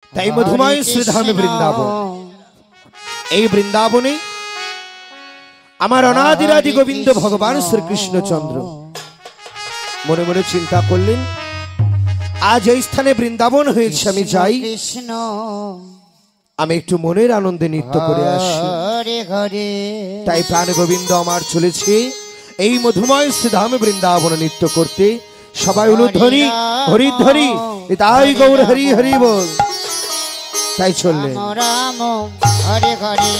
তাই মধুময় শ্রীধামে বৃন্দাবন। এই বৃন্দাবনে আমার অনাদিরাদি গোবিন্দ ভগবান শ্রীকৃষ্ণচন্দ্র মনে মনে চিন্তা করলেন, আজ এই স্থানে বৃন্দাবন হয়েছে, আমি যাই, আমি একটু মনের আনন্দে নৃত্য করে আসি। তাই প্রাণ গোবিন্দ আমার চলেছে এই মধুময় শ্রীধামে বৃন্দাবনে নৃত্য করতে। সবাই উলুধ্বনি হরিধ্বনি তাই গৌর হরি হরি বল। তাই চললেন রাম হরে হরে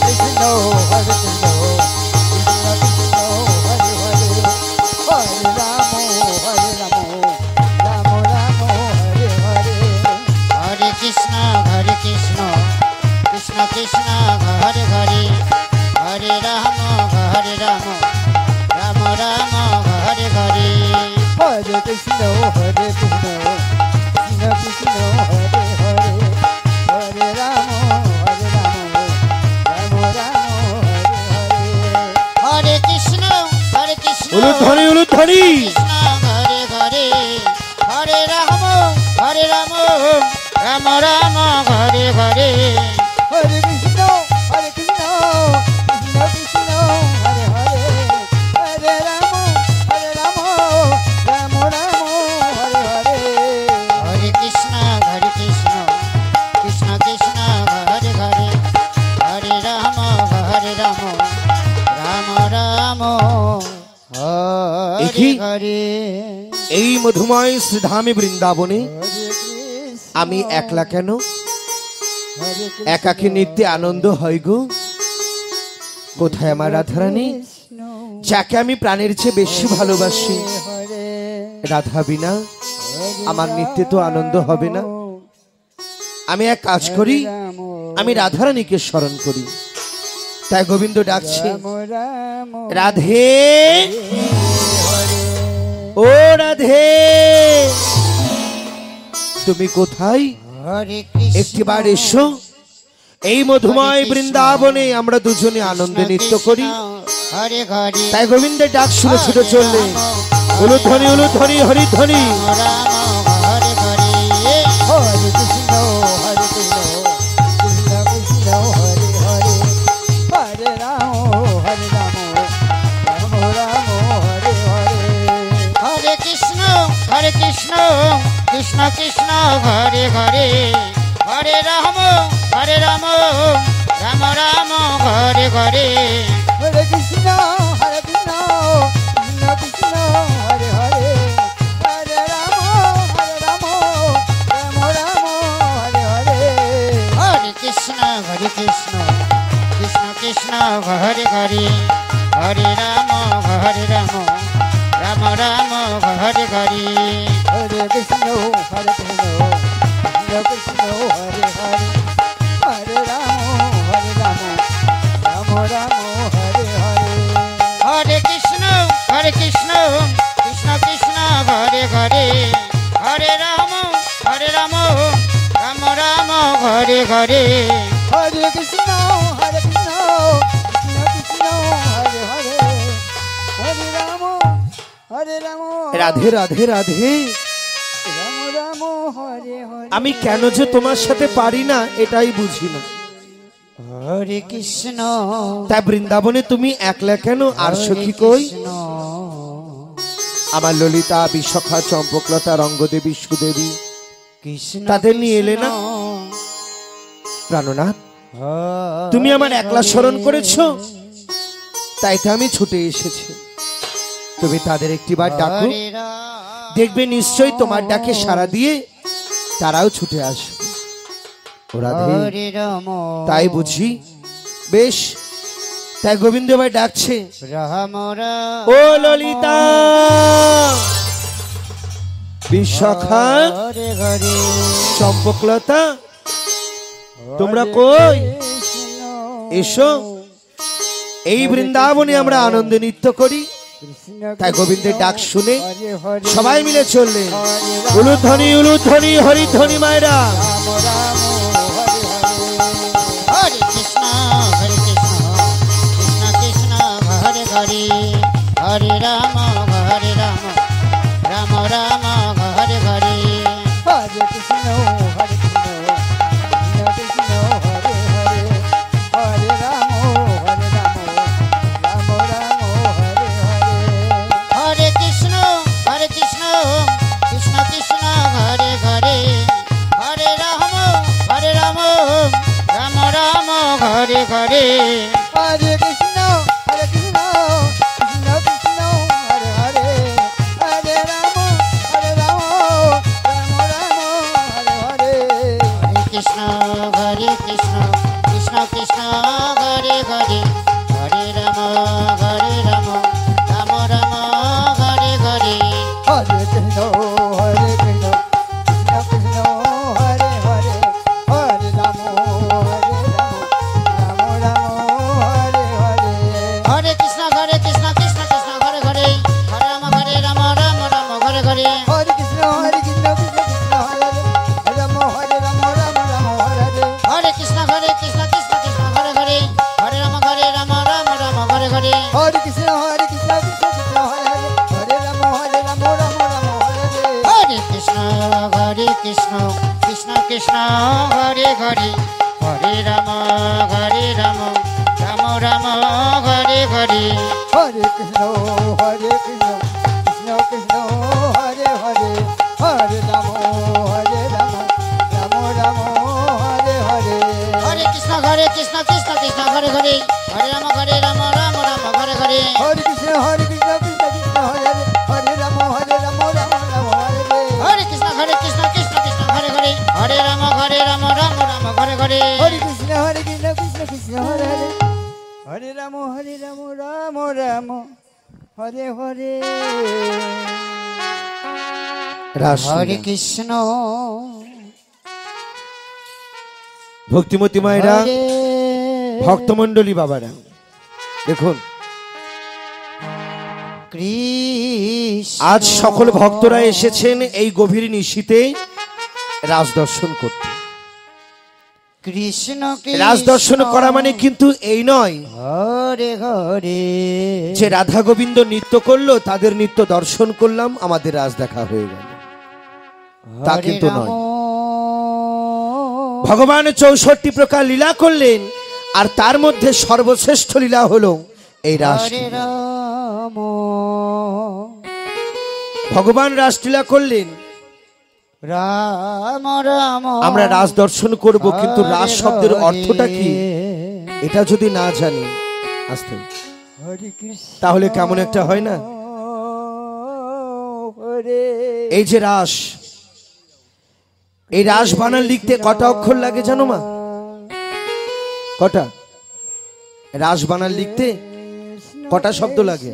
কৃষ্ণ হরে কৃষ্ণ কৃষ্ণ হরে হরে হরে রাম হরে রাম রাম রাম হরে হরে হরে কৃষ্ণ কৃষ্ণ কৃষ্ণ হরে হরে হরে রাম রাম রাম রাম হরে হরে হরে কৃষ্ণ কৃষ্ণ কৃষ্ণ হরে হরে হরে রাম রাম রাম হরে কৃষ্ণ উলুধ্বনি উলুধ্বনি হরে হরে হরে রাম রাম রাম হরে হরে হরে কৃষ্ণ কৃষ্ণ কৃষ্ণ হরে হরে হরে রাম রাম রাম হরে হরে হরে কৃষ্ণ কৃষ্ণ কৃষ্ণ হরে হরে হরে রাম রাম রাম হরে হরে। এই মধুময় শ্রীধামে বৃন্দাবনে আমি একলা কেন? একাকী নৃত্যে আনন্দ হয় গো। কোথায় আমার রাধারানী, যাকে আমি প্রাণের চেয়ে বেশি ভালোবাসি? রাধা বিনা আমার নৃত্যে তো আনন্দ হবে না। আমি এক কাজ করি, আমি রাধারানীকে স্মরণ করি। তাই গোবিন্দ ডাকছে, রাধে ও রাধে, তুমি কোথায়? একটিবার এসো, এই মধুময় বৃন্দাবনে আমরা দুজনে আনন্দে নৃত্য করি। তাই গোবিন্দের ডাক শুনে ছুটে চললে উলুধ্বনি উলুধ্বনি হরিধ্বনি হরে হরে হরে কৃষ্ণ কৃষ্ণ কৃষ্ণ হরে হরে হরে রাম রাম রাম হরে হরে হরে কৃষ্ণ কৃষ্ণ কৃষ্ণ হরে হরে হরে রাম রাম রাম হরে হরে হরে কৃষ্ণ কৃষ্ণ কৃষ্ণ হরে হরে হরে রাম রাম রাম হরে হরে হরে কৃষ্ণ কৃষ্ণ কৃষ্ণ হরে হরে হরে রাম রাম রাম হরে হরে হরে কৃষ্ণ কৃষ্ণ কৃষ্ণ হরে হরে হরে রাম রাম রাম হরে হরে হরে কৃষ্ণ কৃষ্ণ কৃষ্ণ হরে হরে হরে রাম রাম রাম হরে হরে হরে কৃষ্ণ কৃষ্ণ কৃষ্ণ হরে হরে হরে রাম রাধে রাধে রাধে। রাম রাম হরে হরে। আমি কেন যে তোমার সাথে পারি না এটাই বুঝি না। হরে কৃষ্ণ। তাই বৃন্দাবনে তুমি একলা কেন? আর সখী কই? আমার ললিতা, বিশাখা, চম্পকলতা, রঙ্গদেবী, সুদেবী তাদের নিয়ে এলে না? প্রাণনাথ, তুমি আমার একলা স্মরণ করেছো, তাই তো আমি ছুটে এসেছি। তুমি তাদের একটিবার ডাকো, দেখবে নিশ্চয়ই তোমার ডাকে সাড়া দিয়ে তারাও ছুটে আসবে। তাই বুঝি, বেশ। তাই গোবিন্দ ভাই ডাকছে, ও ললিতা, বিশাখা, চম্পকলতা, তোমরা কই? এসো, এই বৃন্দাবনে আমরা আনন্দে নৃত্য করি। তাই গোবিন্দের ডাক শুনে সবাই মিলে চললেন উলুধ্বনি উলুধ্বনি হরিধ্বনি মায়েরা। হরে কৃষ্ণ কৃষ্ণ হরে হরে হরে রাম রাম রাম হরে হরে হরে কৃষ্ণ হরে হরে হরে কৃষ্ণ কৃষ্ণ কৃষ্ণ হরে হরে হরে রাম রাম রাম হরে হরে হরে কৃষ্ণ কৃষ্ণ কৃষ্ণ হরে হরে হরে রাম রাম রাম হরে হরে হরে কৃষ্ণ কৃষ্ণ কৃষ্ণ হরে হরে হরে রাম রাম রাম হরে হরে হরে কৃষ্ণ কৃষ্ণ কৃষ্ণ হরে হরে হরে রাম রাম রাম হরে হরে হরে কৃষ্ণ কৃষ্ণ কৃষ্ণ হরে রাম রাম রাম হরে হরে হরে কৃষ্ণ কৃষ্ণ কৃষ্ণ হরে হরে হরে রাম রাম হরে হরে হরে কৃষ্ণ কৃষ্ণ কৃষ্ণ হরে হরে হরে রাম রাম হরে হরে হরে কৃষ্ণ কৃষ্ণ কৃষ্ণ হরে হরে হরে রাম রাম রাম হরে হরে হরে কৃষ্ণ কৃষ্ণ কৃষ্ণ হরে হরে হরে রাম রাম হরে হরে হরে কৃষ্ণ কৃষ্ণ কৃষ্ণ হরে হরে হরে রাম রাম হরে হরে হরে কৃষ্ণ কৃষ্ণ কৃষ্ণ হরে হরে হরে রাম রাম হরে হরে কৃষ্ণ কৃষ্ণ হরে হরে হরে রাম রাম হরে হরে হরে কৃষ্ণ কৃষ্ণ কৃষ্ণ হরে হরে হরে রাম রাম রাম হরে হরে রাসলীলা। হরে কৃষ্ণ ভক্তিমতী মায়েরা, হরে ভক্তমণ্ডলী বাবারা, দেখুন কৃষ্ণ আজ সকল ভক্তরা এসেছেন এই গভীর নিশীতে রাজ দর্শন করতে। কৃষ্ণ রাজ দর্শন করা মানে কিন্তু এই নয় হরে হরে যে রাধা গোবিন্দ নৃত্য করলো তাদের নৃত্য দর্শন করলাম আমাদের রাজ দেখা হয়ে গেল, তা কিন্তু নয়। ভগবান 64 প্রকার লীলা করলেন, আর তার মধ্যে সর্বশ্রেষ্ঠ লীলা হলো এই রাস। হরে রাম ভগবান রাসলীলা করলেন, রাম রাম আমরা রাস দর্শন করব, কিন্তু রাস শব্দের অর্থটা কি এটা যদি না জানি আসতে হরে কৃষ্ণ তাহলে কেমন একটা হয় না। হরে এই যে রাস, এই রাস বানান লিখতে কটা অক্ষর লাগে জানো মা? কটা? রাস বানান লিখতে কটা শব্দ লাগে?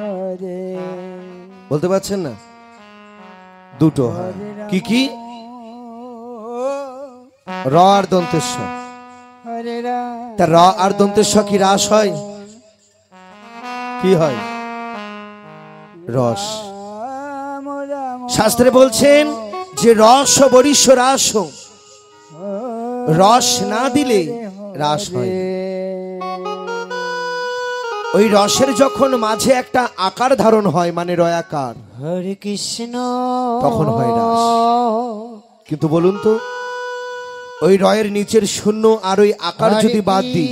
হরে বলতে পারছেন না? দুটো হয়। কি কি? র আর দন্তেশ্ব। হরে রাম তা র আর দন্তেশ্ব কি রাস হয়? কি হয়? রস। রাম শাস্ত্রে বলছেন যে রস বরিষ্ঠ রাস, রস না দিলে রাস হয় না। ওই রসের যখন মাঝে একটা আকার ধারণ হয়, মানে রয়াকার, হরে কৃষ্ণ তখন হয় রাস। কিন্তু বলুন তো, ওই রয়ের নিচের শূন্য আর ওই আকার যদি বাদ দিই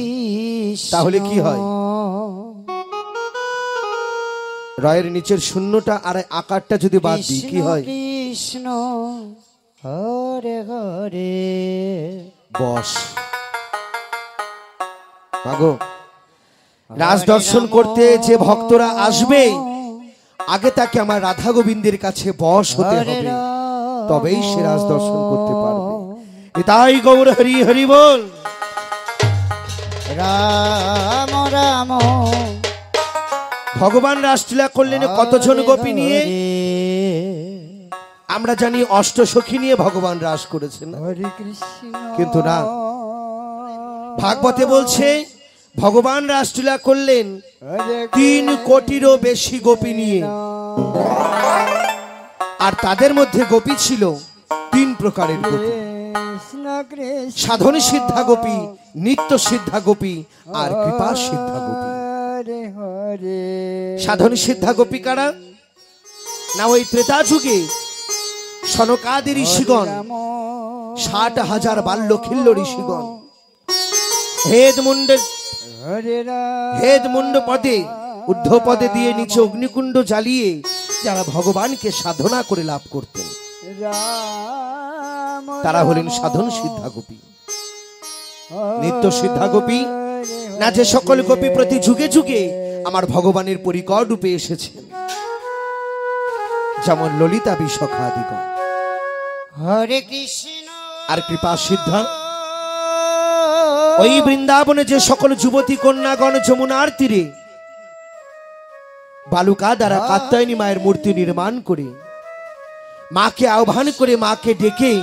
তাহলে কি হয়? রয়ের নিচের শূন্যটা আর আকারটা যদি বাদ দিই কি হয়? কৃষ্ণ হরে হরে বস। মাগো, রাজ দর্শন করতে যে ভক্তরা আসবে আগে তাকে আমার রাধা গোবিন্দের কাছে বশ হতে হবে, তবেই সে রাজ দর্শন করতে পারবে। তাই গৌর হরি হরি বল। রাম রাম ভগবান রাসলীলা করলেন কতজন গোপী নিয়ে? আমরা জানি অষ্টসখী নিয়ে ভগবান রাস করেছেন, হরে কৃষ্ণ কিন্তু না, ভাগবতে বলছে ভগবান রাসলীলা করলেন 3 কোটিরও বেশি গোপী নিয়ে, আর তাদের মধ্যে গোপী ছিল 3 প্রকারের গোপী। কৃষ্ণ কৃষ্ণ সাধন সিদ্ধা গোপী, নিত্য সিদ্ধা গোপী, আর কৃপা সিদ্ধা গোপী। হরে হরে সাধন সিদ্ধা গোপী কারা? না ওই ত্রেতা যুগে সনকাদি ঋষিগণ, 60,000 বাল্যখিল্য ঋষিগণ হরে রাম হেদ মুন্ড পদে ঊর্ধ্ব পদে দিয়ে নিচে অগ্নিকুণ্ড জ্বালিয়ে যারা ভগবানকে সাধনা করে লাভ করতেন। রাম তারা হলেন সাধন সিদ্ধা গোপী। নিত্য সিদ্ধা গোপী না, যে সকল গোপী প্রতি যুগে যুগে আমার ভগবানের পরিকর রূপে এসেছেন, যেমন ললিতা বিশাখা আদিগণ। হরে কৃষ্ণ আর কৃপা সিদ্ধা ওই বৃন্দাবনে যে সকল যুবতী কন্যাগণ যমুনার তীরে বালুকা দ্বারা কাত্যায়নী মায়ের মূর্তি নির্মাণ করে মাকে আহ্বান করে মাকে ডেকে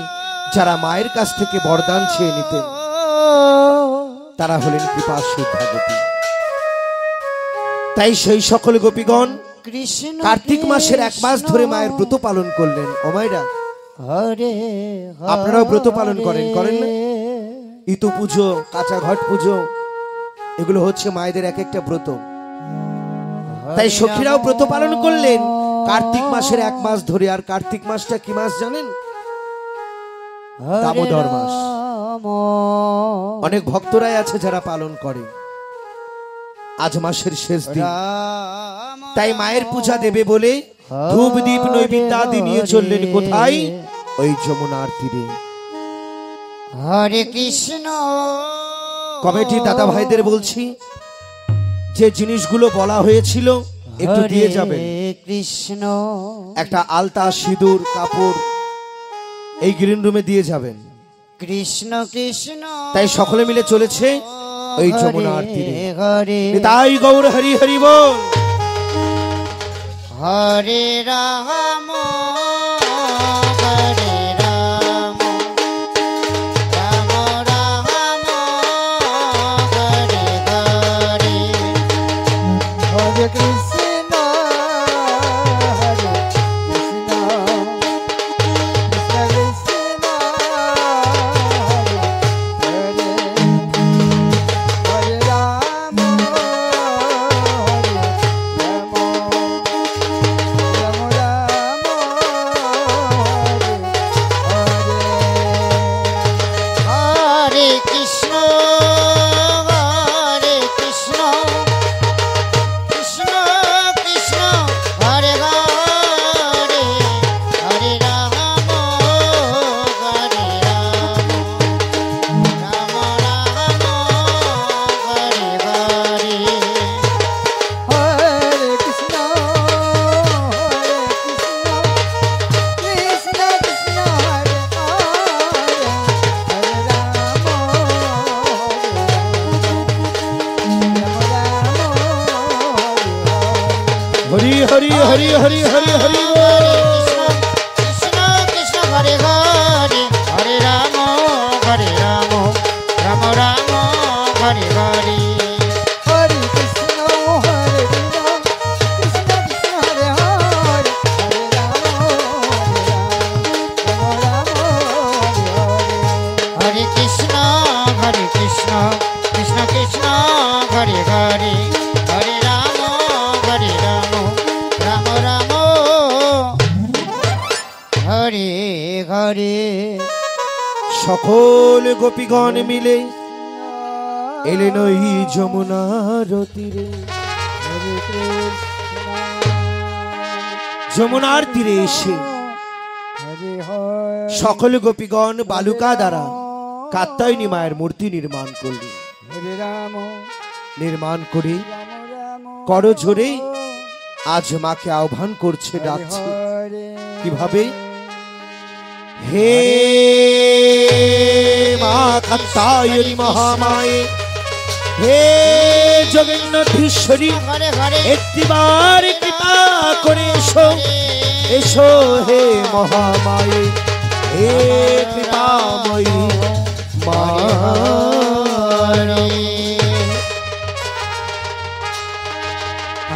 যারা মায়ের কাছ থেকে বরদান চেয়ে নিতেন, তারা হলেন কৃপা সিদ্ধা গোপী। তাই সেই সকল গোপীগণ কৃষ্ণ কার্তিক মাসের 1 মাস ধরে মায়ের ব্রত পালন করলেন। ও মায়েরা, হরে আপনারাও ব্রত পালন করেন না? ইতু পুজো, কাঁচা ঘট পুজো, এগুলো হচ্ছে মায়েদের এক একটা ব্রত। তাই সখীরাও ব্রত পালন করলেন কার্তিক মাসের 1 মাস ধরে। আর কার্তিক মাসটা কি মাস জানেন? দামোদর মাস। অনেক ভক্তরাই আছে যারা পালন করে। আজ মাসের শেষ দিন, তাই মায়ের পূজা দেবে বলে ধূপ দীপ নৈবেদ্য আদি নিয়ে চললেন কোথায়? ওই যমুনার তীরে। হরে কৃষ্ণ কমিটি দাদা ভাইদের বলছি, যে জিনিসগুলো বলা হয়েছিল একটু দিয়ে যাবেন। কৃষ্ণ একটা আলতা, সিঁদুর, কাপড় এই গ্রিন রুমে দিয়ে যাবেন। কৃষ্ণ কৃষ্ণ তাই সকলে মিলে চলেছে ওই যমুনার তীরে। হরে তাই গৌর হরি হরি বল। হরে রাম হরে রাম রাম রাম হরে হরে হরে কৃষ্ণ হরে কৃষ্ণ কৃষ্ণ কৃষ্ণ হরে হরে রাম হরে রাম রাম রাম হরে হরে কৃষ্ণ কৃষ্ণ কৃষ্ণ হরে হরে হরে রাম হরে রাম রাম রাম হরে হরে হরে কৃষ্ণ কৃষ্ণ কৃষ্ণ হরে হরে রাম হরি হরি হরি হরি হরি হরি বল। কৃষ্ণ কৃষ্ণ হরে হরে হরে রাম রাম রাম হরে হরে হরে কৃষ্ণ হরে কৃষ্ণ কৃষ্ণ হরে হরে হরে রাম রাম হরে কৃষ্ণ কৃষ্ণ কৃষ্ণ হরে হরে হরে রাম রাম রাম হরে হরে সকল গোপীগণ মিলে এলেন ওই যমুনার তীরে। যমুনার তীরে এসে হরে হরে সকল গোপীগণ বালুকা দ্বারা কাত্যায়নী মায়ের মূর্তি নির্মাণ করলেন। হরে রাম নির্মাণ করে রাম রাম করজোড়ে আজ মাকে আহ্বান করছে, ডাকছে। হরে কিভাবে? হে মা কাত্যায়নী মহামায়ে, হে যোগেন্দ্রধীশ্বরী, ঘরে ঘরে একটিবার কৃপা করে এসো, এসো হে মহামায়ে, হে কৃপাময়ী মা।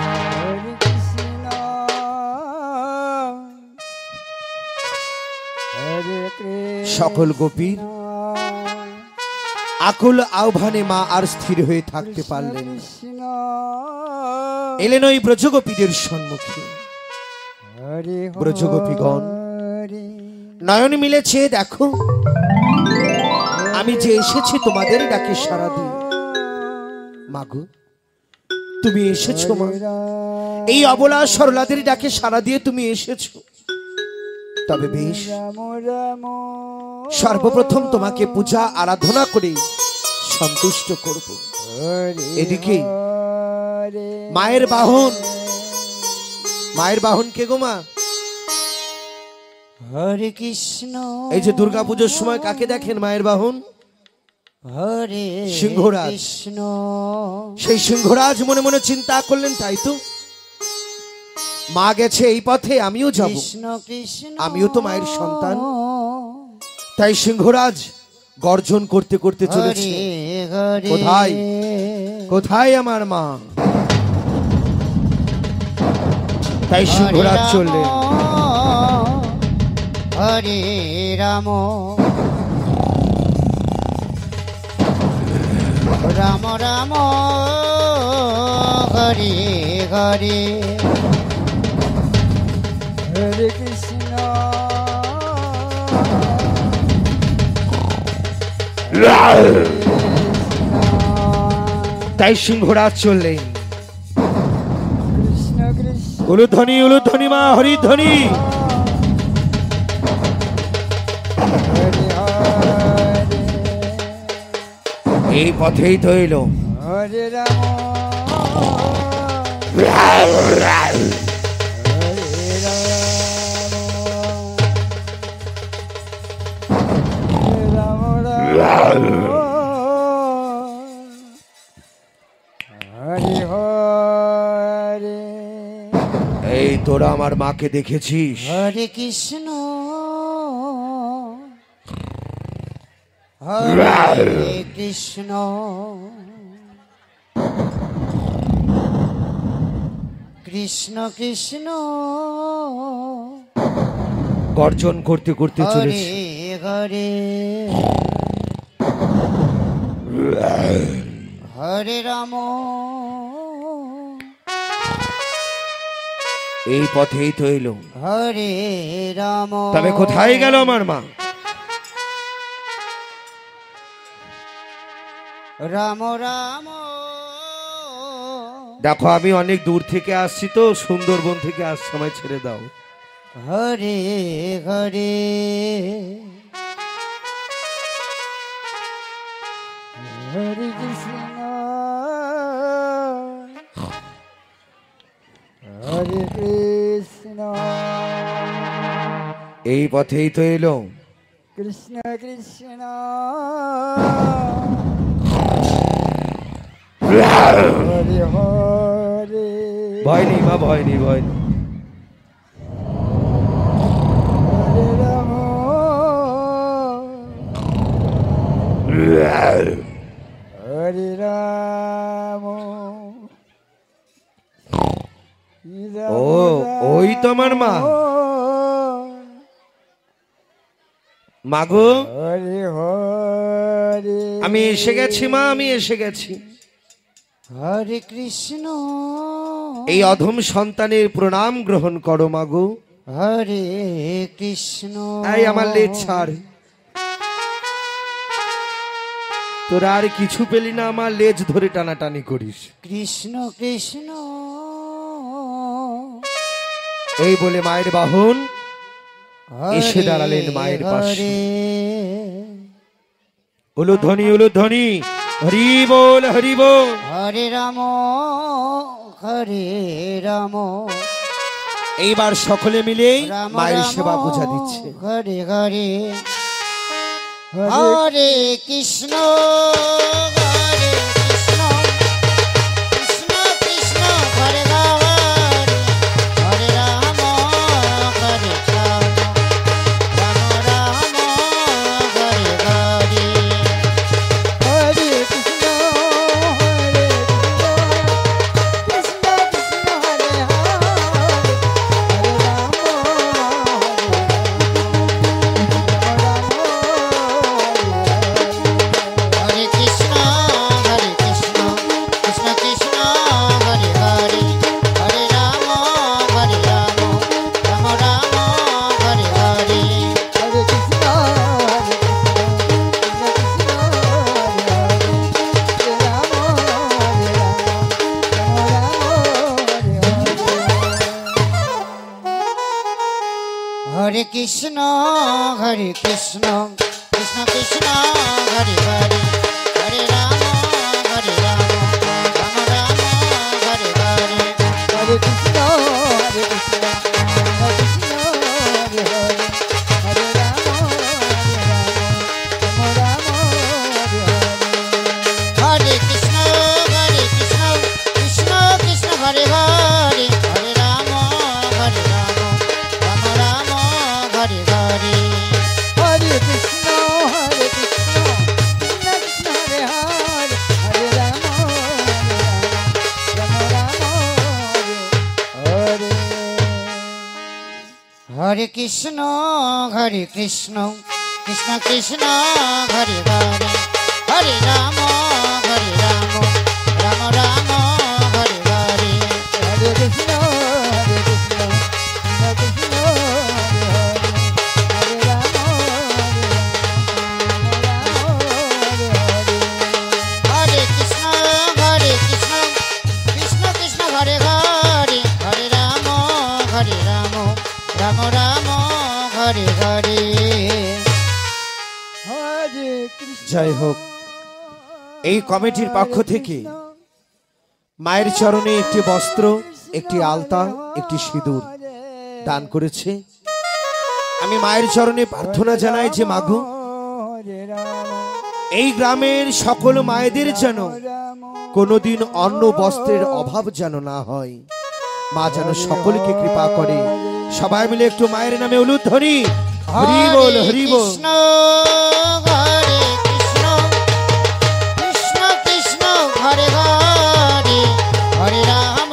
হরে কৃষ্ণ হরে কৃষ্ণ সকল গোপীর আকুল আহ্বানে মা আর স্থির হয়ে থাকতে পারলেন না। কৃষ্ণ এলেন ওই ব্রজগোপীদের সম্মুখে। হরে ব্রজগোপীগণ হরে নয়ন মিলেছে, দেখো আমি যে এসেছি তোমাদের ডাকে সাড়া দিয়ে। মাগো, তুমি এসেছো মা, এই অবলা সরলাদের ডাকে সাড়া দিয়ে তুমি এসেছো। তবে বেশ, রাম রাম সর্বপ্রথম তোমাকে পূজা আরাধনা করে সন্তুষ্ট করব। এদিকে মায়ের বাহন, মায়ের বাহন কে গো মা? হরে কৃষ্ণ। এই যে দুর্গাপুজোর সময় কাকে দেখেন মায়ের বাহন? হরে সিংহরাজ। কৃষ্ণ। সেই সিংহরাজ মনে মনে চিন্তা করলেন, তাই তো মা গেছে এই পথে, আমিও যাব, কৃষ্ণ কৃষ্ণ। আমিও তো মায়ের সন্তান। তাই সিংহরাজ গর্জন করতে করতে চলেছে, কোথায় কোথায় আমার মা? তাই সিংহরাজ চললেন। হরে রাম রাম রাম হরে হরে হরে কৃষ্ণ। তাই সিংহরাজ চললেন। কৃষ্ণ কৃষ্ণ। উলুধ্বনি উলুধ্বনি মা হরিধ্বনি। হরে হরে এই পথেই তো এলো। হরে রাম হরে রাম রাম হরে হরে। এই তোরা আমার মাকে দেখেছিস? হরে কৃষ্ণ হরে কৃষ্ণ কৃষ্ণ কৃষ্ণ গর্জন করতে করতে হরে চলেছে। হরে হরে রাম। এই পথেই তো এলো। হরে রাম। তবে কোথায় গেল আমার মা? রাম রাম। দেখো আমি অনেক দূর থেকে আসছি তো, সুন্দরবন থেকে আসছি, আমায় ছেড়ে দাও। হরে হরে হরে কৃষ্ণ হরে কৃষ্ণ এই পথেই তো এলো। কৃষ্ণ কৃষ্ণ হরে হরে। ভয় নেই মা, ভয় নেই, ভয় নেই। হরে রাম হরে রাম। ও ওই তো আমার মা। মাগো হরে হরে। আমি এসে গেছি মা, আমি এসে গেছি। হরে কৃষ্ণ। এই অধম সন্তানের প্রণাম গ্রহণ করো মাগো। হরে কৃষ্ণ। এই আমার লেজ ছাড়। তোরা আর কিছু পেলি না, আমার লেজ ধরে টানাটানি করিস। কৃষ্ণ কৃষ্ণ এই বলে মায়ের বাহন হরে এসে দাঁড়ালেন মায়ের পাশে। হরে। উলুধ্বনি উলুধ্বনি, হরি বল হরি বল। হরে রাম হরে রাম এইবার সকলে মিলে রাম মায়ের রাম সেবা পূজা দিচ্ছে। হরে হরে হরে কৃষ্ণ হরে কৃষ্ণ কৃষ্ণ কৃষ্ণ হরে হরে হরে রাম হরে রাম রাম রাম হরে হরে। হরে কৃষ্ণ হরে কৃষ্ণ কৃষ্ণ হরে হরে হরে রাম হরে কৃষ্ণ হরে কৃষ্ণ কৃষ্ণ কৃষ্ণ হরে হরে হরে রাম রাম রাম হরে হরে। হরে কৃষ্ণ হরে কৃষ্ণ কৃষ্ণ কৃষ্ণ হরে হরে হরে কৃষ্ণ হরে কৃষ্ণ কৃষ্ণ কৃষ্ণ হরে হরে হরে রাম হরে রাম রাম রাম হরে হরে হরে কৃষ্ণ হরে কৃষ্ণ কৃষ্ণ হরে হরে হরে রাম রাম রাম হরে হরে হরে কৃষ্ণ কৃষ্ণ কৃষ্ণ হরে হরে হরে রাম রাম রাম হরে হরে হরে কৃষ্ণ কৃষ্ণ কৃষ্ণ হরে হরে হরে রাম রাম রাম হরে হরে হরে কৃষ্ণ কৃষ্ণ কৃষ্ণ হরে হরে হরে রাম রাম রাম হরে হরে হরে কৃষ্ণ কৃষ্ণ কৃষ্ণ হরে হরে হরে রাম হরে হরে হরে কৃষ্ণ কৃষ্ণ কৃষ্ণ হরে হরে হরে রাম রাম রাম হরে হরে হরে কৃষ্ণ জয় হোক। এই কমিটির পক্ষ থেকে মায়ের চরণে একটি বস্ত্র, একটি আলতা, একটি সিঁদুর দান করেছে। আমি মায়ের চরণে প্রার্থনা জানাই যে মাগো, হরে রাম এই গ্রামের সকল মায়েদের যেন রাম কোনোদিন অন্ন বস্ত্রের অভাব যেন না হয়। মা যেন সকলকে কৃপা করে। সবাই মিলে একটু মায়ের নামে উলুধ্বনি, হরি বল হরি বল। কৃষ্ণ হরে কৃষ্ণ কৃষ্ণ কৃষ্ণ হরে হরে হরে রাম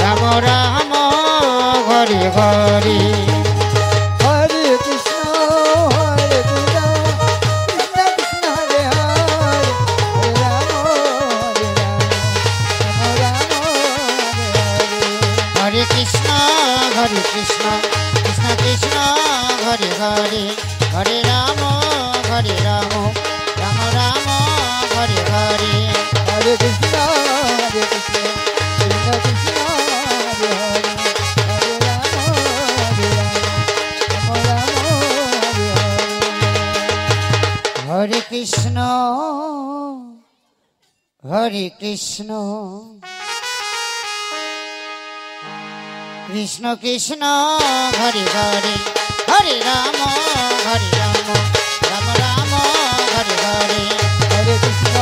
রাম রাম হরে হরে হরে কৃষ্ণ কৃষ্ণ কৃষ্ণ হরে হরে হরে রাম রাম হরে কৃষ্ণ কৃষ্ণ কৃষ্ণ হরে হরে হরে রাম রাম রাম হরে হরে হরে কৃষ্ণ কৃষ্ণ কৃষ্ণ হরে হরে হরে রাম রাম হরে হরে হরে কৃষ্ণ কৃষ্ণ কৃষ্ণ হরে হরে হরে রাম রাম রাম হরে হরে হরে কৃষ্ণ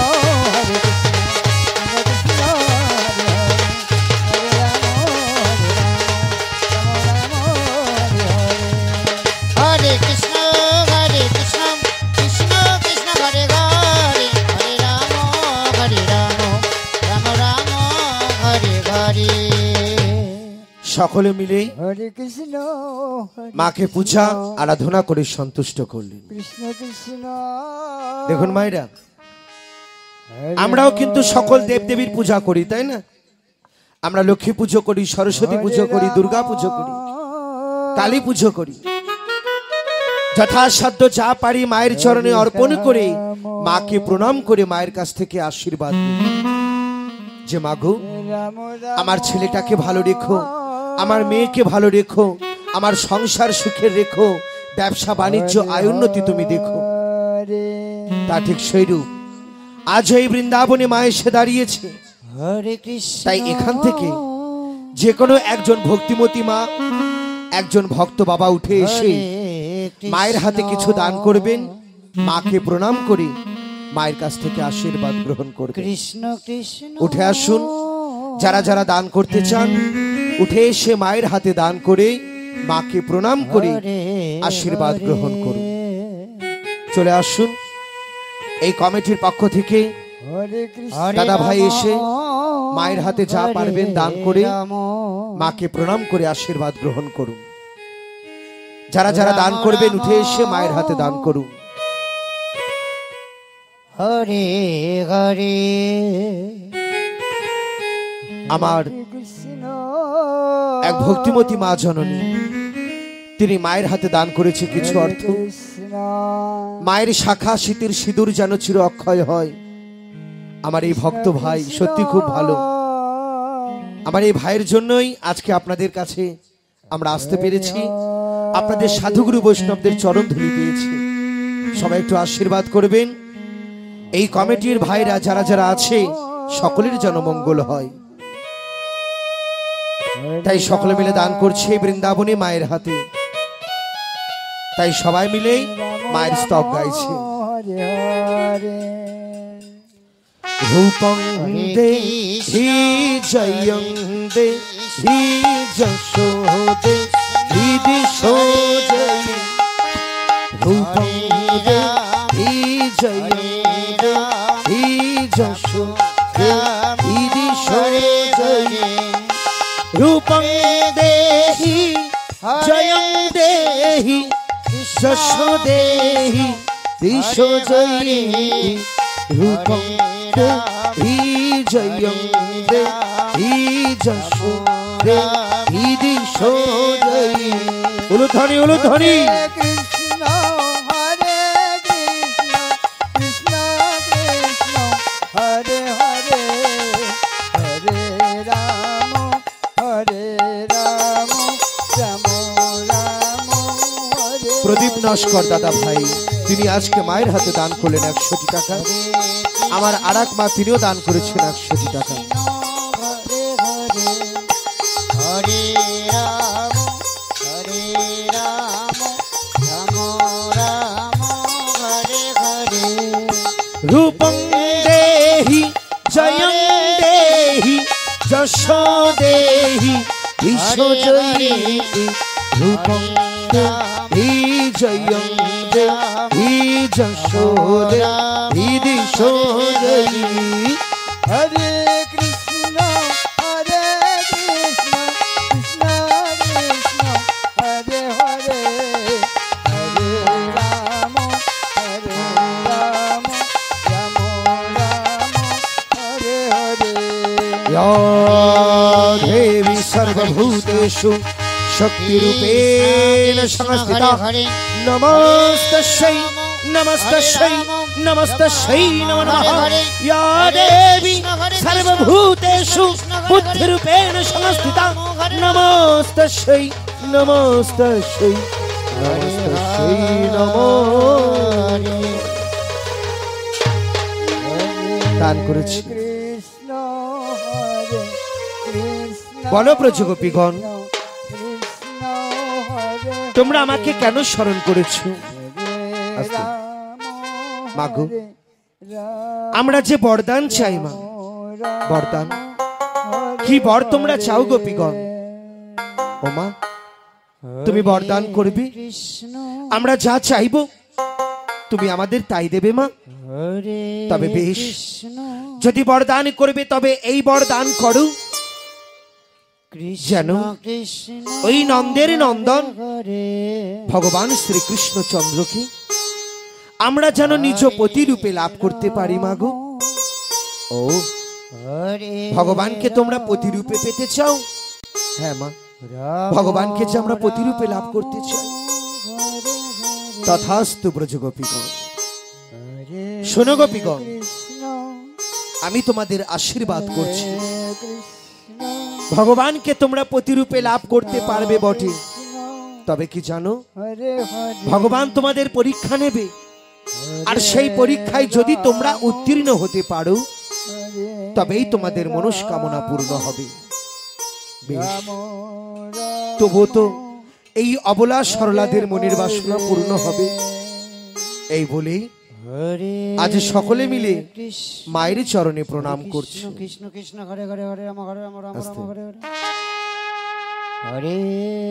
কৃষ্ণ কৃষ্ণ হরে হরে হরে রাম রাম হরে হরে হরে কৃষ্ণ কৃষ্ণ কৃষ্ণ হরে হরে হরে রাম রাম রাম হরে হরে সকলে মিলে হরে কৃষ্ণ হরে মাকে পূজা আরাধনা করে সন্তুষ্ট করলেন। কৃষ্ণ কৃষ্ণ দেখুন মায়েরা, হরে আমরাও কিন্তু সকল দেবদেবীর পূজা করি, তাই না? আমরা লক্ষ্মী পুজো করি, সরস্বতী পুজো করি, দুর্গা পুজো করি, কালী পুজো করি। যথাসাধ্য যা পারি মায়ের চরণে অর্পণ করে মাকে প্রণাম করে মায়ের কাছ থেকে আশীর্বাদ নিই যে মাগো, রাম আমার ছেলেটাকে ভালো রেখো, আমার মেয়েকে ভালো রেখো, আমার সংসার সুখের রেখো, ব্যবসা বাণিজ্য আয় উন্নতি তুমি দেখো। হরে তা ঠিক সেইরূপ আজ এই বৃন্দাবনে মা এসে দাঁড়িয়েছে। হরে কৃষ্ণ তাই এখান থেকে যে কোনো একজন ভক্তিমতী মা, একজন ভক্ত বাবা উঠে এসে মায়ের হাতে কিছু দান করবেন, মাকে প্রণাম করে মায়ের কাছ থেকে আশীর্বাদ গ্রহণ করবেন। কৃষ্ণ কৃষ্ণ উঠে আসুন, যারা যারা দান করতে চান উঠে এসে মায়ের হাতে দান করে মাকে প্রণাম করে আশীর্বাদ গ্রহণ করুন। চলে আসুন, এই কমিটির পক্ষ থেকে হরে কৃষ্ণ দাদা ভাই এসে মায়ের হাতে যা পারবেন দান করে মাকে প্রণাম করে আশীর্বাদ গ্রহণ করুন। যারা যারা দান করবেন উঠে এসে মায়ের হাতে দান করুন। হরে হরে আমার কৃষ্ণ এক ভক্তিমতী মা জননী, তিনি মায়ের হাতে দান করেছে কিছু অর্থ। কৃষ্ণ মায়ের শাখা শীতের সিঁদুর যেন চির অক্ষয় হয়। আমার এই ভক্ত ভাই সত্যি খুব ভালো। আমার এই ভাইয়ের জন্যই আজকে আপনাদের কাছে আমরা আসতে পেরেছি। আপনাদের সাধুগুরু বৈষ্ণবদের চরণ ধুলি পেয়েছে। সবাই একটু আশীর্বাদ করবেন। এই কমিটির ভাইরা যারা যারা আছে সকলের যেন মঙ্গল হয়, তাই সকলে মিলে দান করছে বৃন্দাবনে মায়ের হাতে। তাই সবাই মিলে মায়ের স্তব গাইছে। হরে হরে রূপং দেহি জয়ং দেহি যশো দেহি দিশো জয়। রূপং দেহি জয়ং দেহি যশো দেহি দিশো জয়। রূপং দেহি জয়ং দেহি যশো দেহি দিশো জয়। রূপং দেহি জয়ং দেহি যশো দেহি দিশো জয়। উলুধ্বনি উলুধ্বনি। কৃষ্ণ হরে কৃষ্ণ কৃষ্ণ কৃষ্ণ হরে হরে হরে রাম হরে রাম রাম রাম হরে। প্রদীপ নস্কর দাদা ভাই, তিনি আজকে মায়ের হাতে দান করলেন 100 টাকা। আমার আর এক মা তিনিও দান করেছেন 100 টাকা। হরে হরে হরে রাম হরে রাম রাম রাম হরে হরে। রূপং দেহি জয়ং দেহি যশো দেহি দিশো জয়। রূপং দেহি জয়ং দেহি যশো দেহি দিশো জয়। হরে কৃষ্ণ হরে কৃষ্ণ কৃষ্ণ কৃষ্ণ হরে হরে হরে রাম হরে রাম রাম রাম হরে হরে। या देवी सर्वभूतेषु शक्तिरूपेण संस्थिता। नमस्तस्यै नमस्तस्यै नमस्तस्यै नमो नमः। या देवी सर्वभूतेषु बुद्धिरूपेण संस्थिता। नमस्तस्यै नमस्तस्यै नमस्तस्यै नमो। দান করেছি। কৃষ্ণ হরে কৃষ্ণ বলো ব্রজগোপীগণ, কৃষ্ণ হরে তোমরা আমাকে কেন স্মরণ করেছো? আস্তে। মাগো, আমরা যে বরদান চাই মা, বরদান কি বর তোমরা চাও গোপীগণ? ও মা, তুমি বরদান করবে, আমরা যা চাইবো তুমি আমাদের তাই দেবে মা। তবে বেশ, যদি বরদান করবে তবে এই বরদান করো যেন ওই নন্দের নন্দন ভগবান শ্রীকৃষ্ণচন্দ্রকে আমরা যেন নিজ পতি রূপে লাভ করতে পারি মাগো। ও ভগবানকে তোমরা পতি রূপে পেতে চাও? হ্যাঁ মা, ভগবানকে যে আমরা পতি রূপে লাভ করতে চাই। তথাস্তু ব্রজগোপীগণ। শোনো গোপীগণ, আমি তোমাদের আশীর্বাদ করছি, ভগবানকে তোমরা প্রতিরূপে লাভ করতে পারবে বটে। তবে কি জানো, ভগবান তোমাদের পরীক্ষা নেবে, আর সেই পরীক্ষায় যদি তোমরা উত্তীর্ণ হতে পারো তবেই তোমাদের মনস্কামনা পূর্ণ হবে। বেশ, তবুও তো এই অবলা সরলাদের মনের বাসনা পূর্ণ হবে। এই বলে আজ সকলে মিলে মায়ের চরণে প্রণাম করছি। কৃষ্ণ কৃষ্ণ হরে হরে হরে রাম হরে রাম রাম রাম হরে হরে হরে।